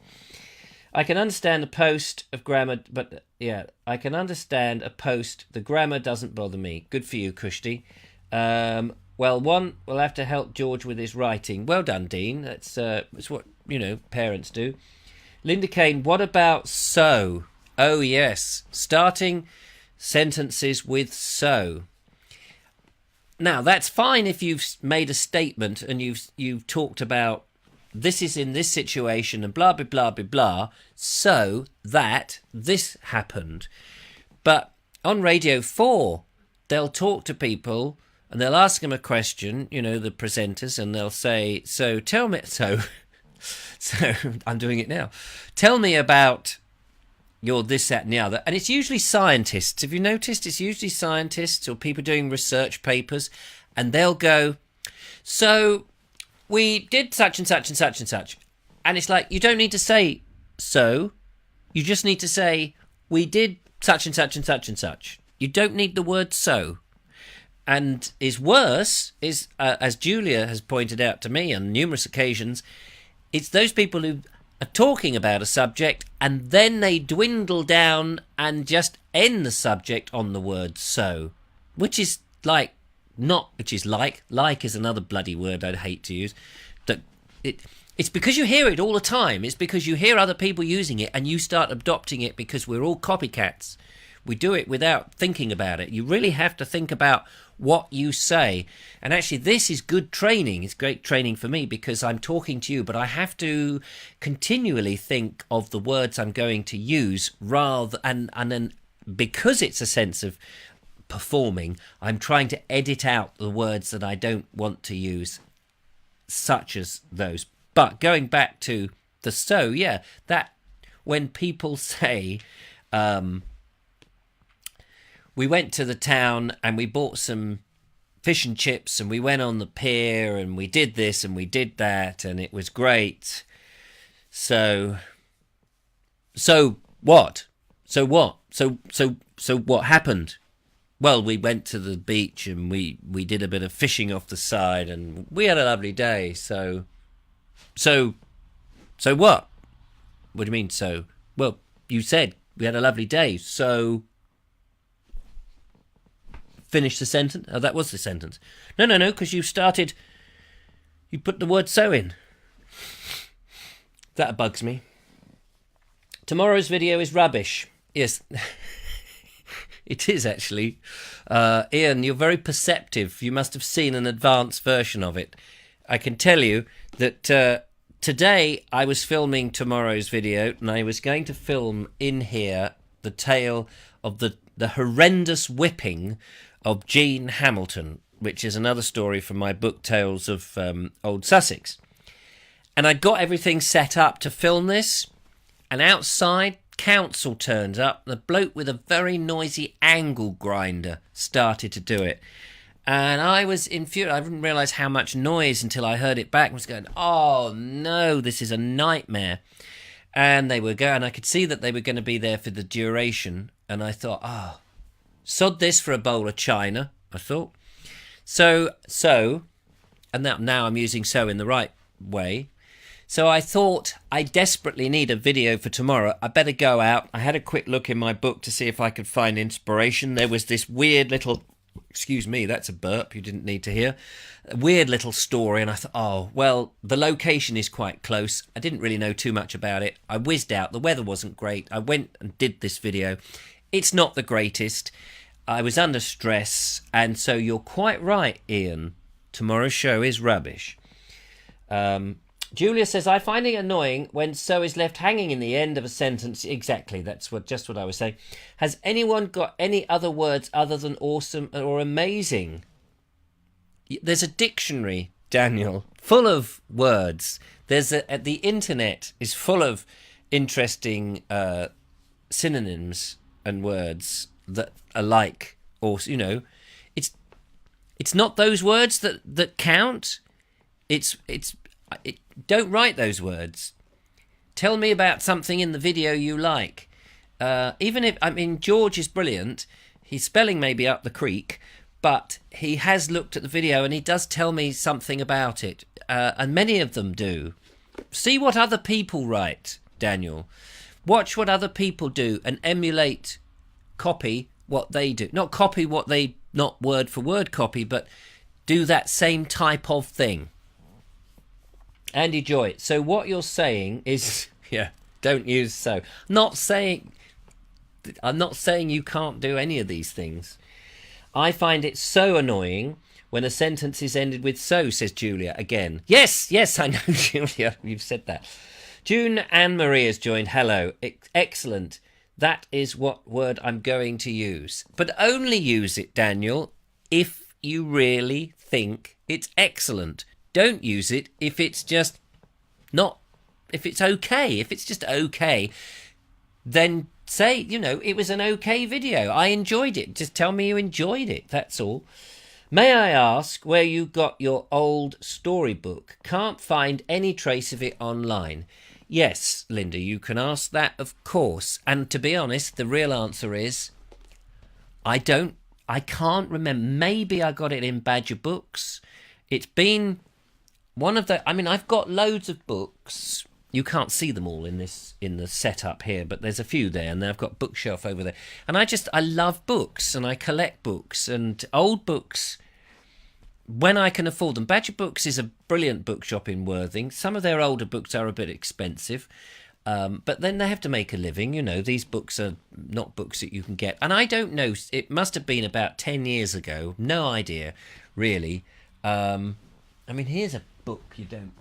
[SPEAKER 1] I can understand a post of grammar, but yeah, I can understand a post. The grammar doesn't bother me. Good for you, Kushti. Well, we'll have to help George with his writing. Well done, Dean. That's what parents do. Linda Kane, what about so? Oh yes, starting sentences with so. Now, that's fine if you've made a statement and you've talked about this is in this situation and blah, blah, blah, blah, blah, so that this happened. But on Radio 4, they'll talk to people and they'll ask them a question, the presenters, and they'll say, so tell me, so I'm doing it now. Tell me about your this, that, and the other. And it's usually scientists. Have you noticed? It's usually scientists or people doing research papers, and they'll go, so we did such and such and such and such. And it's like, you don't need to say so. You just need to say, we did such and such and such and such. You don't need the word so. And is worse is, as Julia has pointed out to me on numerous occasions, it's those people who are talking about a subject and then they dwindle down and just end the subject on the word so, which is like another bloody word I'd hate to use. That it's because you hear it all the time. It's because you hear other people using it and you start adopting it, because we're all copycats. We do it without thinking about it. You really have to think about what you say. And actually, this is good training. It's great training for me because I'm talking to you, but I have to continually think of the words I'm going to use, and then because it's a sense of performing, I'm trying to edit out the words that I don't want to use, such as those. But going back to the so, yeah, that when people say, we went to the town and we bought some fish and chips and we went on the pier and we did this and we did that and it was great. So what? So what? So what happened? Well, we went to the beach and we did a bit of fishing off the side and we had a lovely day. So what? What do you mean so? Well, you said we had a lovely day. So finish the sentence. Oh, that was the sentence. No, because you put the word so in. That bugs me. Tomorrow's video is rubbish. Yes, it is actually. Ian, you're very perceptive. You must have seen an advanced version of it. I can tell you that today I was filming tomorrow's video, and I was going to film in here the tale of the horrendous whipping of Jean Hamilton, which is another story from my book Tales of Old Sussex. And I got everything set up to film this, and outside, council turns up. The bloke with a very noisy angle grinder started to do it. And I was infuriated. I didn't realise how much noise until I heard it back. I was going, oh no, this is a nightmare. And they were going, I could see that they were going to be there for the duration. And I thought, sod this for a bowl of china, I thought. So, and now I'm using so in the right way. So I thought I desperately need a video for tomorrow. I better go out. I had a quick look in my book to see if I could find inspiration. There was this weird little, excuse me, that's a burp you didn't need to hear, a weird little story. And I thought, oh, well, the location is quite close. I didn't really know too much about it. I whizzed out. The weather wasn't great. I went and did this video. It's not the greatest. I was under stress. And so you're quite right, Ian. Tomorrow's show is rubbish. Julia says, I find it annoying when so is left hanging in the end of a sentence. Exactly, that's just what I was saying. Has anyone got any other words other than awesome or amazing? There's a dictionary, Daniel, full of words. The internet is full of interesting synonyms and words that are like, or it's not those words that count. Don't write those words. Tell me about something in the video you like. George is brilliant. His spelling may be up the creek, but he has looked at the video and he does tell me something about it. And many of them do. See what other people write, Daniel. Watch what other people do and emulate, copy what they do. Not copy what they, not word for word copy, but do that same type of thing. Andy Joy, so what you're saying is, don't use so. I'm not saying you can't do any of these things. I find it so annoying when a sentence is ended with so, says Julia again. Yes, I know, Julia, you've said that. June Anne Marie has joined. Hello. Excellent. That is what word I'm going to use. But only use it, Daniel, if you really think it's excellent. Don't use it if it's just not, if it's okay. If it's just okay, then say, it was an okay video. I enjoyed it. Just tell me you enjoyed it. That's all. May I ask where you got your old storybook? Can't find any trace of it online. Yes, Linda, you can ask that, of course. And to be honest, the real answer is I can't remember. Maybe I got it in Badger Books. It's been one of the, I've got loads of books. You can't see them all in the setup here, but there's a few there, and then I've got bookshelf over there. And I love books, and I collect books and old books when I can afford them. Badger Books is a brilliant bookshop in Worthing. Some of their older books are a bit expensive, but then they have to make a living. These books are not books that you can get. And I don't know, it must have been about 10 years ago. No idea, really. Here's a book you don't...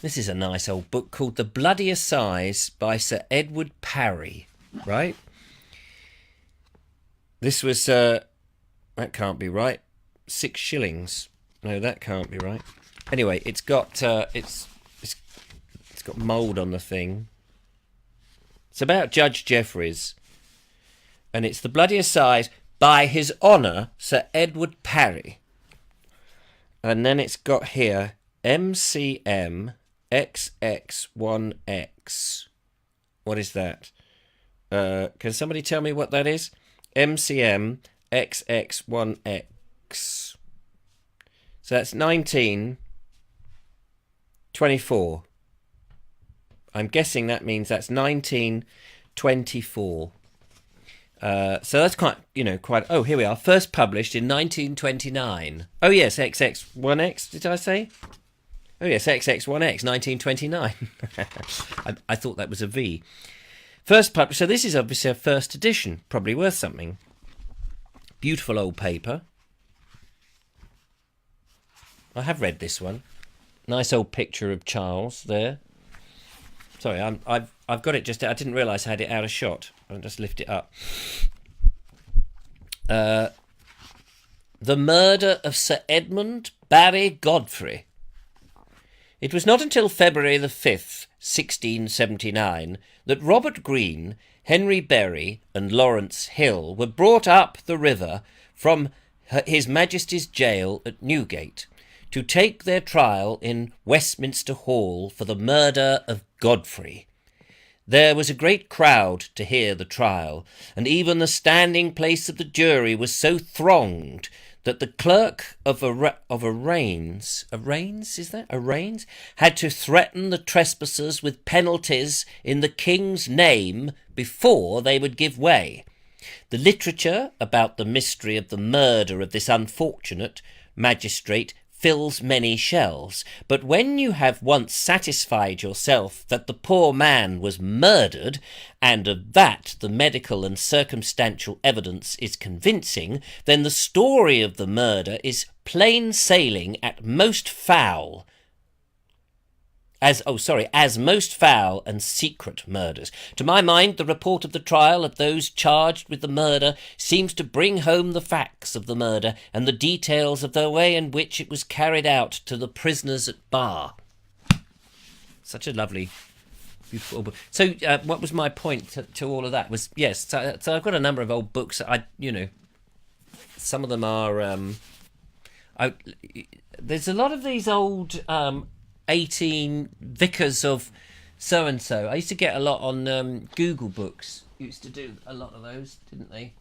[SPEAKER 1] This is a nice old book called The Bloody Assize by Sir Edward Parry, right? This was, that can't be right, 6 shillings. No, that can't be right. Anyway, it's got it's got mould on the thing. It's about Judge Jeffreys, and it's The Bloody Assize by His Honour Sir Edward Parry. And then it's got here MCM XX1X. What is that? Can somebody tell me what that is? MCM XX1X. So that's 1924. I'm guessing that means that's 1924. So that's quite. Oh, here we are. First published in 1929. Oh yes, XX1X. Did I say? Oh yes, XX1X, 1929. I thought that was a V. First published. So this is obviously a first edition. Probably worth something. Beautiful old paper. I have read this one. Nice old picture of Charles there. Sorry, I've got it just. I didn't realise I had it out of shot. I'll just lift it up. The murder of Sir Edmund Barry Godfrey. It was not until February the 5th, 1679, that Robert Greene, Henry Berry, and Lawrence Hill were brought up the river from His Majesty's jail at Newgate to take their trial in Westminster Hall for the murder of Godfrey. There was a great crowd to hear the trial, and even the standing place of the jury was so thronged that the clerk of arraigns had to threaten the trespassers with penalties in the king's name before they would give way. The literature about the mystery of the murder of this unfortunate magistrate fills many shelves, but when you have once satisfied yourself that the poor man was murdered, and of that the medical and circumstantial evidence is convincing, then the story of the murder is plain sailing at most foul. As most foul and secret murders. To my mind, the report of the trial of those charged with the murder seems to bring home the facts of the murder and the details of the way in which it was carried out to the prisoners at bar. Such a lovely, beautiful book. So, what was my point to all of that? Was yes. So I've got a number of old books. Some of them are. There's a lot of these old. 18 vicars of so-and-so. I used to get a lot on Google Books. Used to do a lot of those, didn't they?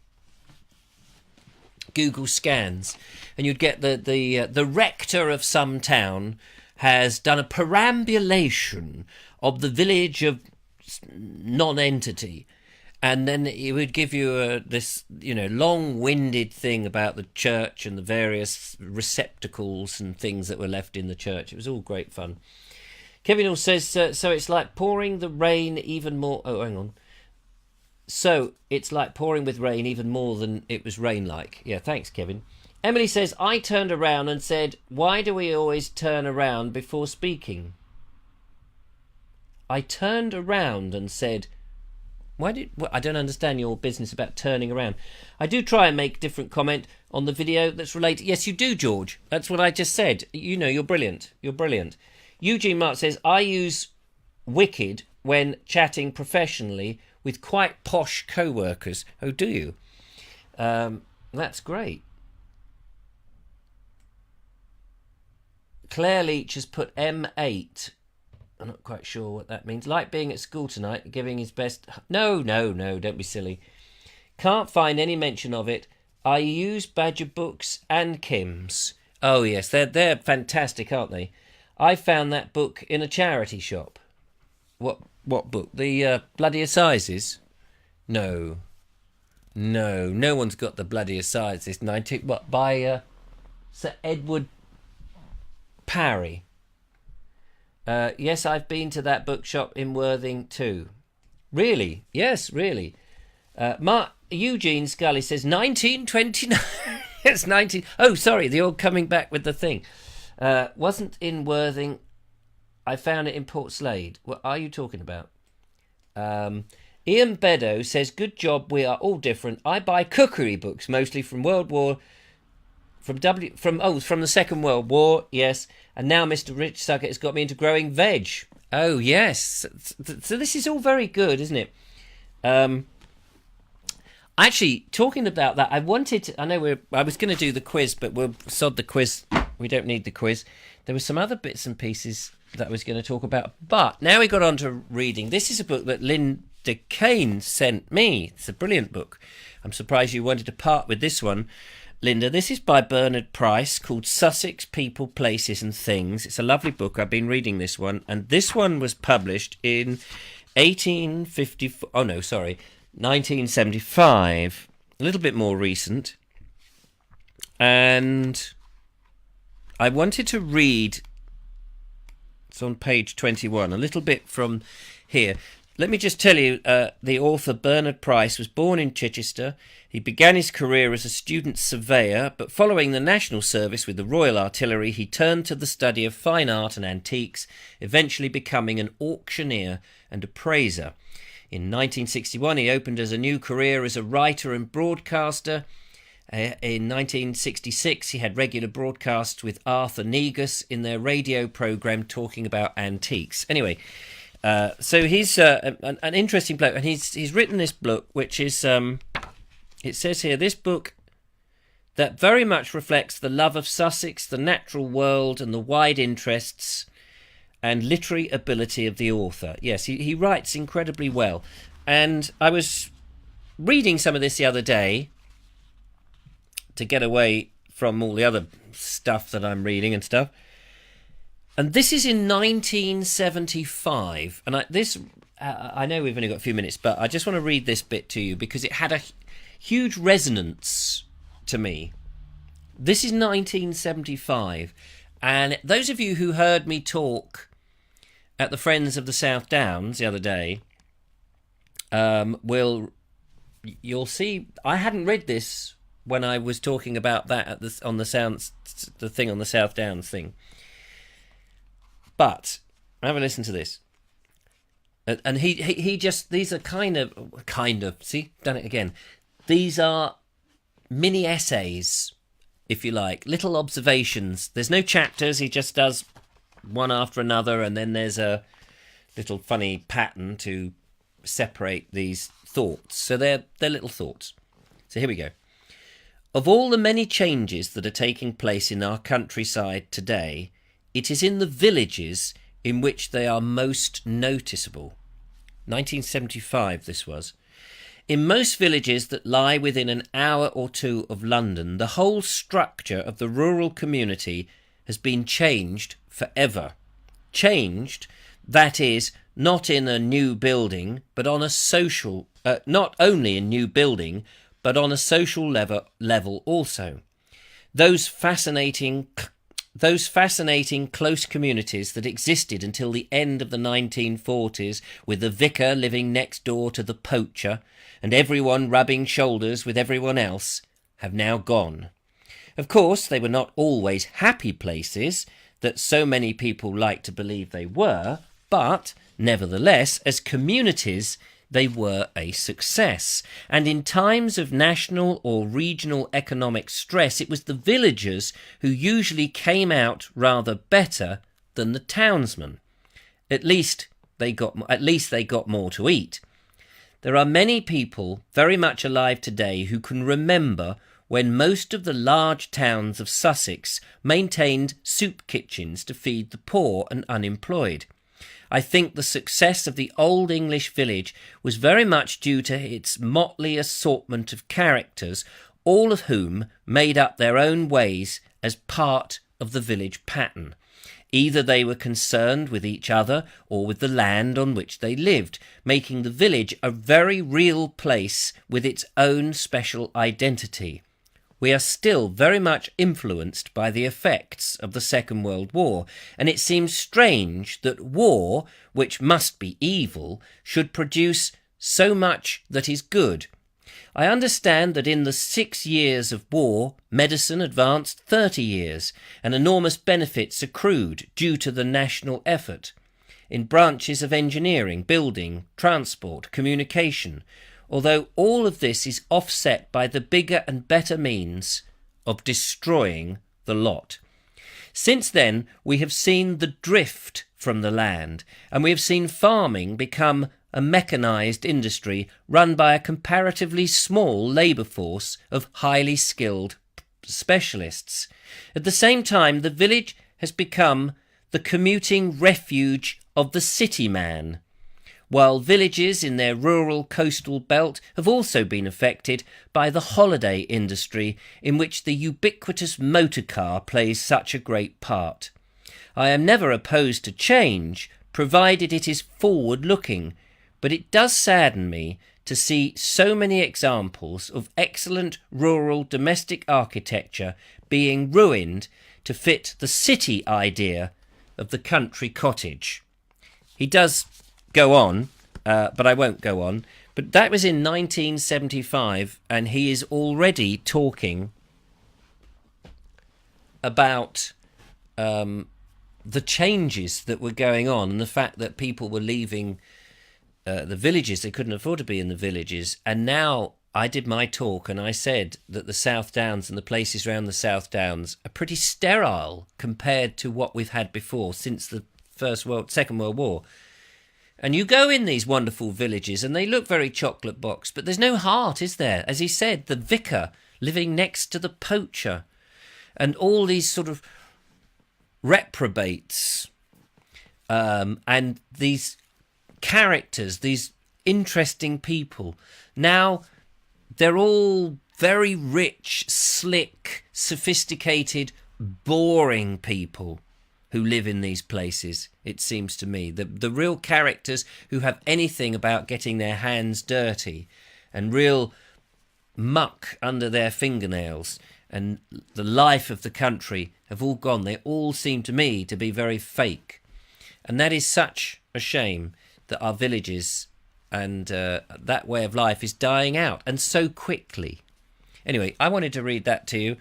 [SPEAKER 1] Google scans. And you'd get the rector of some town has done a perambulation of the village of non-entity. And then it would give you this, long-winded thing about the church and the various receptacles and things that were left in the church. It was all great fun. Kevin also says, so it's like pouring the rain even more... Oh, hang on. So it's like pouring with rain even more than it was rain-like. Yeah, thanks, Kevin. Emily says, I turned around and said, why do we always turn around before speaking? I turned around and said... I don't understand your business about turning around. I do try and make different comment on the video that's related. Yes, you do, George. That's what I just said. You're brilliant. You're brilliant. Eugene Mark says, I use Wicked when chatting professionally with quite posh co-workers. Oh, do you? That's great. Claire Leach has put M8. I'm not quite sure what that means. Like being at school tonight, giving his best... No, don't be silly. Can't find any mention of it. I use Badger Books and Kim's. Oh, yes, they're fantastic, aren't they? I found that book in a charity shop. What book? The Bloody Assizes? No, no one's got the Bloody Assizes. By Sir Edward Parry. Yes, I've been to that bookshop in Worthing too. Really? Yes, really. Eugene Scully says 1929. It's 19. Oh, sorry, you're coming back with the thing. Wasn't in Worthing. I found it in Port Slade. What are you talking about? Ian Beddoe says, good job, we are all different. I buy cookery books, mostly from from the Second World War, yes. And now Mr. Rich Suckett has got me into growing veg. Oh, yes. So this is all very good, isn't it? Actually, talking about that, I was going to do the quiz, but we'll sod the quiz. We don't need the quiz. There were some other bits and pieces that I was going to talk about. But now we got on to reading. This is a book that Linda Kane sent me. It's a brilliant book. I'm surprised you wanted to part with this one, Linda. This is by Bernard Price, called Sussex People, Places and Things. It's a lovely book. I've been reading this one. And this one was published in 1854. Oh, no, sorry. 1975, a little bit more recent, and I wanted to read, it's on page 21, a little bit from here. Let me just tell you, the author Bernard Price was born in Chichester. He began his career as a student surveyor, but following the national service with the Royal Artillery, he turned to the study of fine art and antiques, eventually becoming an auctioneer and appraiser. In 1961, he opened as a new career as a writer and broadcaster. In 1966, he had regular broadcasts with Arthur Negus in their radio programme talking about antiques. Anyway, so he's an interesting bloke, and he's written this book, which is, it says here, this book that very much reflects the love of Sussex, the natural world, and the wide interests and literary ability of the author. Yes, he writes incredibly well. And I was reading some of this the other day to get away from all the other stuff that I'm reading and stuff. And this is in 1975. And I know we've only got a few minutes, but I just want to read this bit to you because it had a huge resonance to me. This is 1975. And those of you who heard me talk at the Friends of the South Downs the other day, you'll see I hadn't read this when I was talking about that on the thing on the South Downs thing. But have a listen to this. And he just, these are kind of see, done it again. These are mini essays, if you like, little observations. There's no chapters. He just does one after another, and then there's a little funny pattern to separate these thoughts. So they're little thoughts. So here we go. Of all the many changes that are taking place in our countryside today, it is in the villages in which they are most noticeable. 1975 this was. In most villages that lie within an hour or two of London, the whole structure of the rural community has been changed forever. Changed, that is, not in a new building, but on a social, not only in new building, but on a social level also. Those fascinating close communities that existed until the end of the 1940s, with the vicar living next door to the poacher and everyone rubbing shoulders with everyone else, have now gone. Of course, they were not always happy places that so many people like to believe they were, but nevertheless, as communities, they were a success. And in times of national or regional economic stress, it was the villagers who usually came out rather better than the townsmen. At least they got more to eat. There are many people very much alive today who can remember when most of the large towns of Sussex maintained soup kitchens to feed the poor and unemployed. I think the success of the old English village was very much due to its motley assortment of characters, all of whom made up their own ways as part of the village pattern. Either they were concerned with each other or with the land on which they lived, making the village a very real place with its own special identity. We are still very much influenced by the effects of the Second World War, and it seems strange that war, which must be evil, should produce so much that is good. I understand that in the 6 years of war, medicine advanced 30 years, and enormous benefits accrued due to the national effort. In branches of engineering, building, transport, communication, although all of this is offset by the bigger and better means of destroying the lot. Since then, we have seen the drift from the land, and we have seen farming become a mechanised industry run by a comparatively small labour force of highly skilled specialists. At the same time, the village has become the commuting refuge of the city man, while villages in their rural coastal belt have also been affected by the holiday industry in which the ubiquitous motor car plays such a great part. I am never opposed to change, provided it is forward-looking, but it does sadden me to see so many examples of excellent rural domestic architecture being ruined to fit the city idea of the country cottage. He does go on, but I won't go on. But that was in 1975, and he is already talking about the changes that were going on and the fact that people were leaving the villages. They couldn't afford to be in the villages. And now I did my talk and I said that the South Downs and the places around the South Downs are pretty sterile compared to what we've had before since the Second World War. And you go in these wonderful villages and they look very chocolate box, but there's no heart, is there? As he said, the vicar living next to the poacher and all these sort of reprobates and these characters, these interesting people. Now they're all very rich, slick, sophisticated, boring people who live in these places, it seems to me. The real characters who have anything about getting their hands dirty and real muck under their fingernails and the life of the country have all gone. They all seem to me to be very fake. And that is such a shame that our villages and that way of life is dying out, and so quickly. Anyway, I wanted to read that to you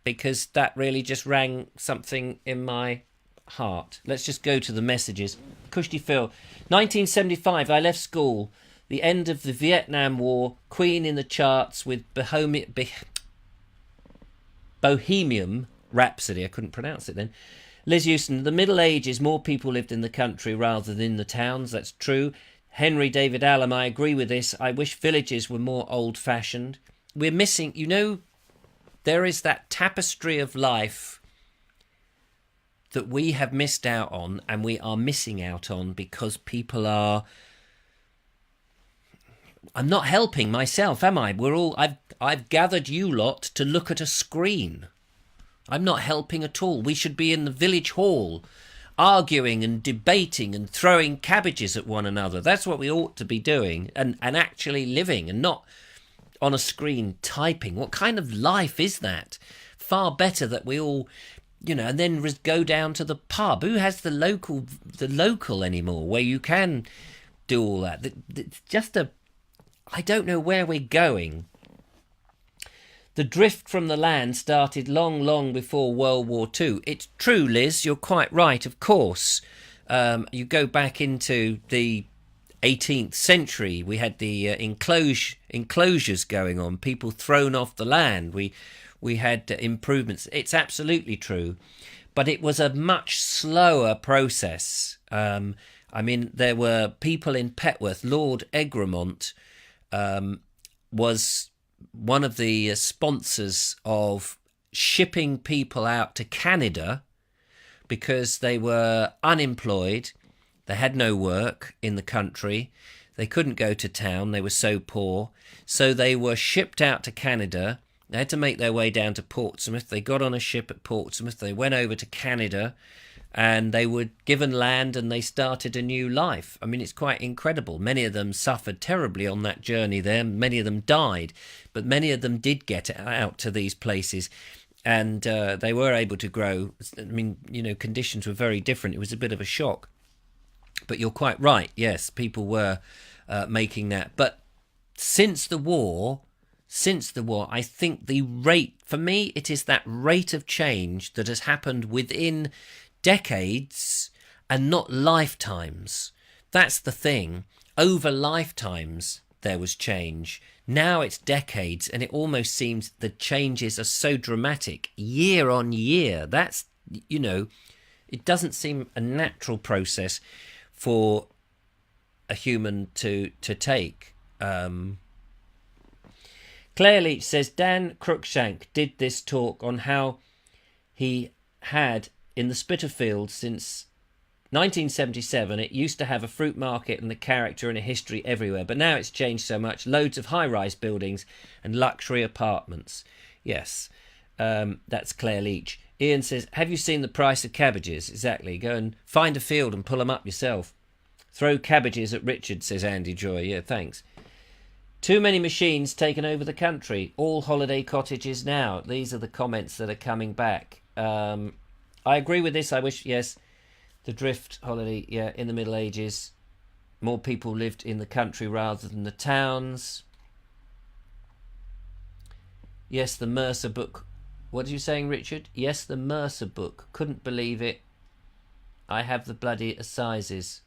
[SPEAKER 1] because that really just rang something in my heart. Let's just go to the messages. Kushti Phil, 1975, I left school. The end of the Vietnam War, Queen in the charts with Bohemian Rhapsody. I couldn't pronounce it then. Liz Houston, the Middle Ages, more people lived in the country rather than in the towns. That's true. Henry David Allam, I agree with this. I wish villages were more old-fashioned. We're missing, there is that tapestry of life that we have missed out on, and we are missing out on because people are... I'm not helping myself, am I? I've gathered you lot to look at a screen. I'm not helping at all. We should be in the village hall, arguing and debating and throwing cabbages at one another. That's what we ought to be doing, and actually living, and not on a screen typing. What kind of life is that? Far better that we all, and then go down to the pub. Who has the local anymore where you can do all that? It's just I don't know where we're going. The drift from the land started long, long before World War II. It's true, Liz, you're quite right, of course. You go back into the 18th century, we had the enclosures going on, people thrown off the land. We had improvements. It's absolutely true. But it was a much slower process. There were people in Petworth. Lord Egremont was one of the sponsors of shipping people out to Canada because they were unemployed. They had no work in the country. They couldn't go to town. They were so poor. So they were shipped out to Canada. They had to make their way down to Portsmouth. They got on a ship at Portsmouth. They went over to Canada and they were given land and they started a new life. It's quite incredible. Many of them suffered terribly on that journey there. Many of them died, but many of them did get out to these places. And they were able to grow. Conditions were very different. It was a bit of a shock. But you're quite right. Yes, people were making that. But since the war, I think the rate, for me, it is that rate of change that has happened within decades and not lifetimes. That's the thing. Over lifetimes, there was change. Now it's decades, and it almost seems the changes are so dramatic year on year. That's, it doesn't seem a natural process for a human to take. Claire Leach says, Dan Cruikshank did this talk on how he had in the Spitalfields since 1977. It used to have a fruit market and the character and a history everywhere, but now it's changed so much. Loads of high-rise buildings and luxury apartments. Yes, that's Claire Leach. Ian says, have you seen the price of cabbages? Exactly. Go and find a field and pull them up yourself. Throw cabbages at Richard, says Andy Joy. Yeah, thanks. Too many machines taken over the country. All holiday cottages now. These are the comments that are coming back. I agree with this. I wish, yes, the drift holiday, yeah, in the Middle Ages, more people lived in the country rather than the towns. Yes, the Mercer book. What are you saying, Richard? Yes, the Mercer book. Couldn't believe it. I have the bloody assizes.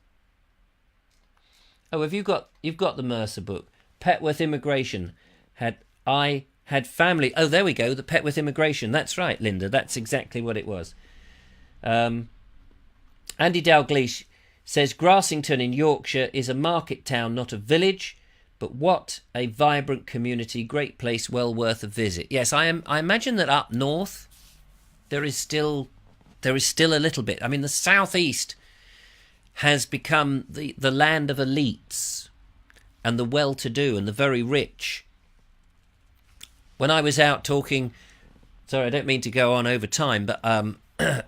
[SPEAKER 1] Oh, you've got the Mercer book. Petworth Immigration. I had family. Oh, there we go. The Petworth Immigration. That's right, Linda. That's exactly what it was. Andy Dalgleish says Grassington in Yorkshire is a market town, not a village. But what a vibrant community. Great place, well worth a visit. Yes, I imagine that up north there is still a little bit. I mean, the southeast has become the land of elites and the well-to-do and the very rich. When I was out talking, sorry, I don't mean to go on over time, but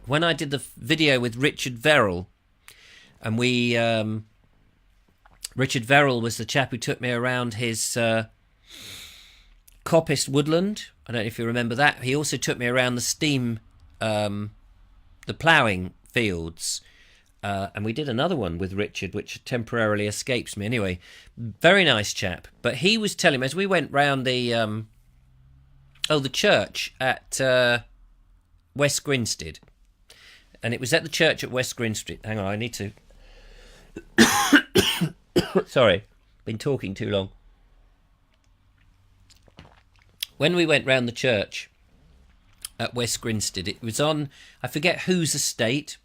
[SPEAKER 1] when I did the video with Richard Verrill, and Richard Verrill was the chap who took me around his coppice woodland. I don't know if you remember that. He also took me around the ploughing fields. And we did another one with Richard, which temporarily escapes me. Anyway, very nice chap. But he was telling me, as we went round the church at West Grinstead. And it was at the church at West Grinstead. Hang on, I need to... Sorry, been talking too long. When we went round the church at West Grinstead, it was on, I forget whose estate...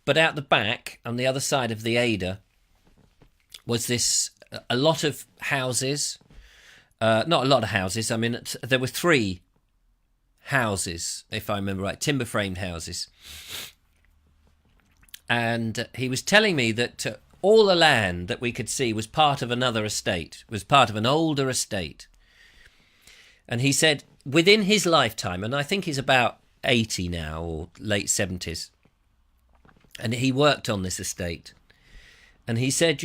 [SPEAKER 1] But out the back, on the other side of the Ada, was a lot of houses. Not a lot of houses. I mean, there were 3 houses, if I remember right, timber-framed houses. And he was telling me that all the land that we could see was part of another estate, was part of an older estate. And he said, within his lifetime, and I think he's about 80 now, or late 70s, and he worked on this estate. And he said,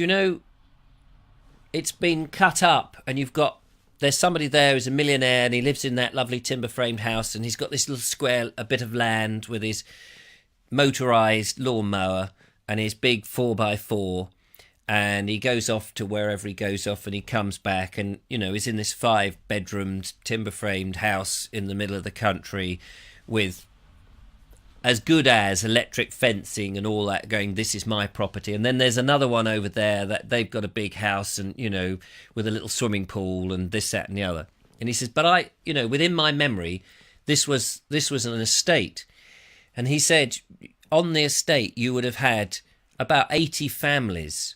[SPEAKER 1] it's been cut up and there's somebody there who's a millionaire and he lives in that lovely timber-framed house and he's got this little square, a bit of land with his motorised lawnmower and his big 4x4. And he goes off to wherever he goes off and he comes back and, is in this 5-bedroomed timber-framed house in the middle of the country with... as good as electric fencing and all that, going, this is my property. And then there's another one over there that they've got a big house and, with a little swimming pool and this, that and the other. And he says, but within my memory, this was an estate. And he said, on the estate, you would have had about 80 families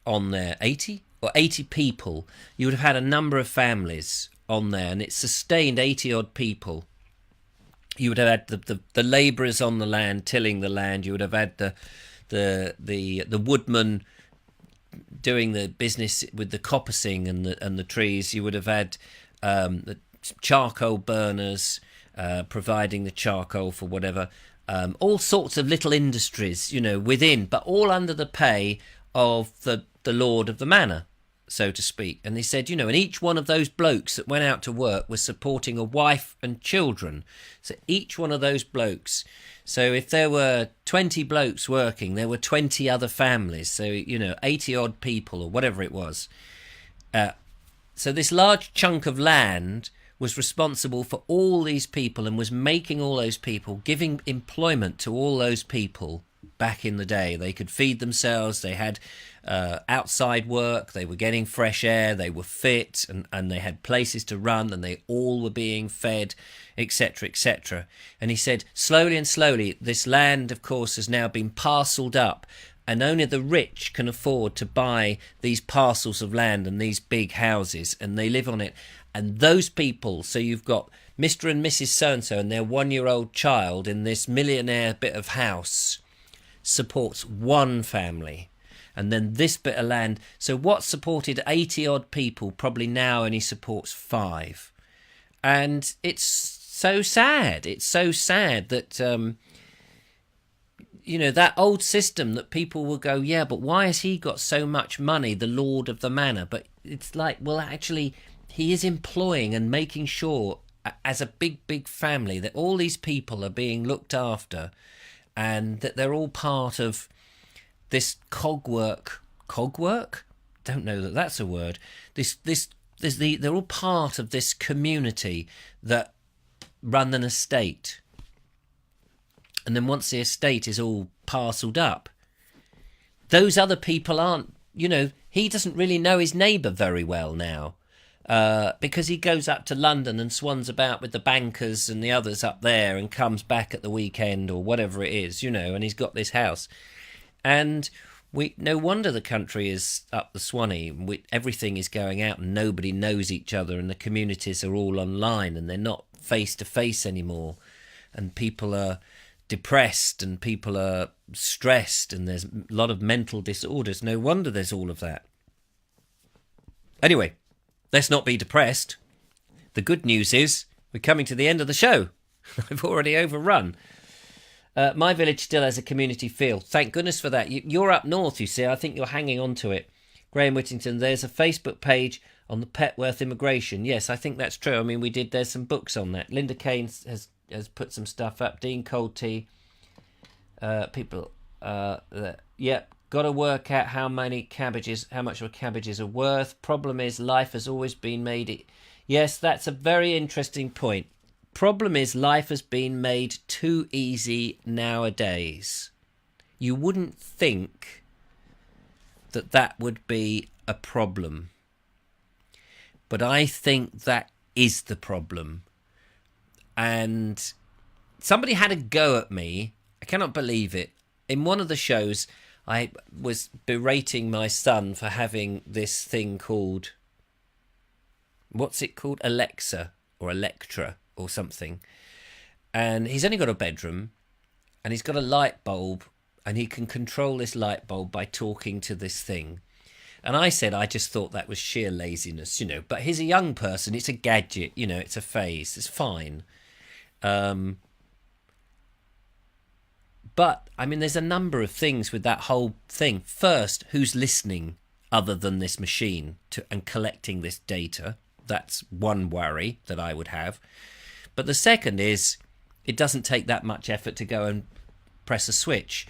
[SPEAKER 1] on there. 80? Or 80 people. You would have had a number of families on there and it sustained 80-odd people. You would have had the labourers on the land tilling the land. You would have had the woodman doing the business with the coppicing and the trees. You would have had the charcoal burners providing the charcoal for whatever. All sorts of little industries, within, but all under the pay of the lord of the manor, so to speak. And they said, and each one of those blokes that went out to work was supporting a wife and children. So each one of those blokes. So if there were 20 blokes working, there were 20 other families. So, 80 odd people or whatever it was. So this large chunk of land was responsible for all these people and was making all those people, giving employment to all those people back in the day. They could feed themselves, they had outside work, they were getting fresh air, they were fit, and they had places to run, and they all were being fed, etc., etc. And he said, slowly and slowly, this land, of course, has now been parcelled up, and only the rich can afford to buy these parcels of land and these big houses, and they live on it. And those people, so you've got Mr. and Mrs. So-and-so and their 1-year-old child in this millionaire bit of house, supports one family, and then this bit of land. So what supported 80 odd people probably now only supports 5. And it's so sad. It's so sad that you know, that old system that people will go, yeah, but why has he got so much money, the lord of the manor? But it's like, well, actually, he is employing and making sure, as a big family, that all these people are being looked after, and that they're all part of this cogwork. Cogwork? Don't know that that's a word. They're all part of this community that run an estate. And then once the estate is all parcelled up, those other people aren't, you know, he doesn't really know his neighbour very well now, because he goes up to London and swans about with the bankers and the others up there and comes back at the weekend or whatever it is, you know, and he's got this house. And no wonder the country is up the Swanee. Everything is going out and nobody knows each other, and the communities are all online and they're not face to face anymore, and people are depressed and people are stressed, and there's a lot of mental disorders. No wonder there's all of that. Anyway, let's not be depressed. The good news is we're coming to the end of the show. I've already overrun. My village still has a community feel. Thank goodness for that. You're up north, you see. I think you're hanging on to it. Graham Whittington, there's a Facebook page on the Petworth immigration. Yes, I think that's true. I mean, there's some books on that. Linda Kane has put some stuff up. Dean Colty. People, yep, got to work out how much cabbages are worth. Problem is, life has always been made. Yes, that's a very interesting point. Problem is, life has been made too easy nowadays. You wouldn't think that would be a problem. But I think that is the problem. And somebody had a go at me. I cannot believe it. In one of the shows, I was berating my son for having this thing called, what's it called? Alexa or Electra or something. And he's only got a bedroom and he's got a light bulb, and he can control this light bulb by talking to this thing. And I said I just thought that was sheer laziness, you know. But he's a young person. It's a gadget, you know. It's a phase. It's fine. But, I mean, there's a number of things with that whole thing. First, who's listening other than this machine and collecting this data? That's one worry that I would have. But the second is, it doesn't take that much effort to go and press a switch.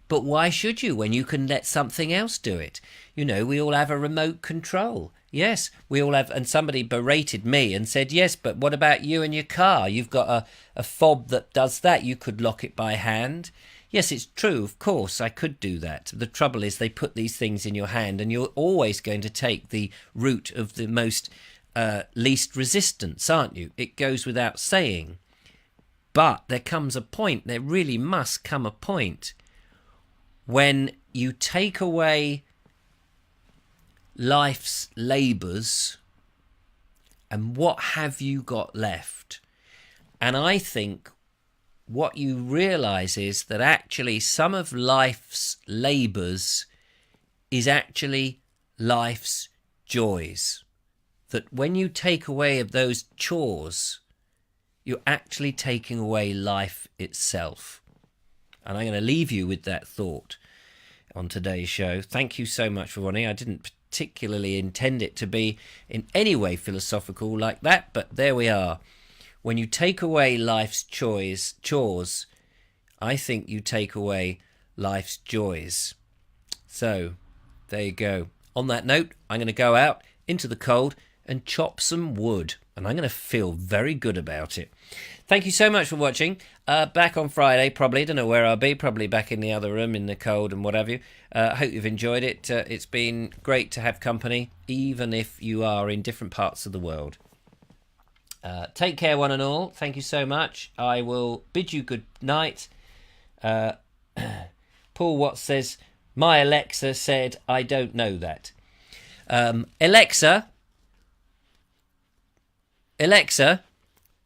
[SPEAKER 1] But why should you when you can let something else do it? You know, we all have a remote control. Yes, we all have. And somebody berated me and said, yes, but what about you and your car? You've got a fob that does that. You could lock it by hand. Yes, it's true. Of course, I could do that. The trouble is they put these things in your hand and you're always going to take the route of the most least resistance, aren't you? It goes without saying. But there comes a point, there really must come a point, when you take away life's labours, and what have you got left? And I think what you realise is that actually some of life's labours is actually life's joys. That when you take away of those chores, you're actually taking away life itself. And I'm going to leave you with that thought on today's show. Thank you so much for watching. I didn't particularly intend it to be in any way philosophical like that, but there we are. When you take away life's chores, I think you take away life's joys. So, there you go. On that note, I'm going to go out into the cold and chop some wood, and I'm going to feel very good about it. Thank you so much for watching. Back on Friday, probably. Don't know where I'll be. Probably back in the other room in the cold and what have you. I hope you've enjoyed it. It's been great to have company, even if you are in different parts of the world. Take care, one and all. Thank you so much. I will bid you good night. Paul Watts says, my Alexa said, I don't know that. Alexa,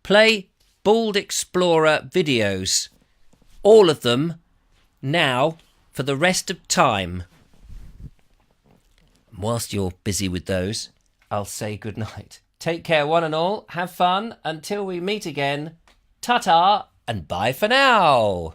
[SPEAKER 1] play Bald Explorer videos. All of them now for the rest of time. Whilst you're busy with those, I'll say good night. Take care, one and all. Have fun. Until we meet again, ta-ta and bye for now.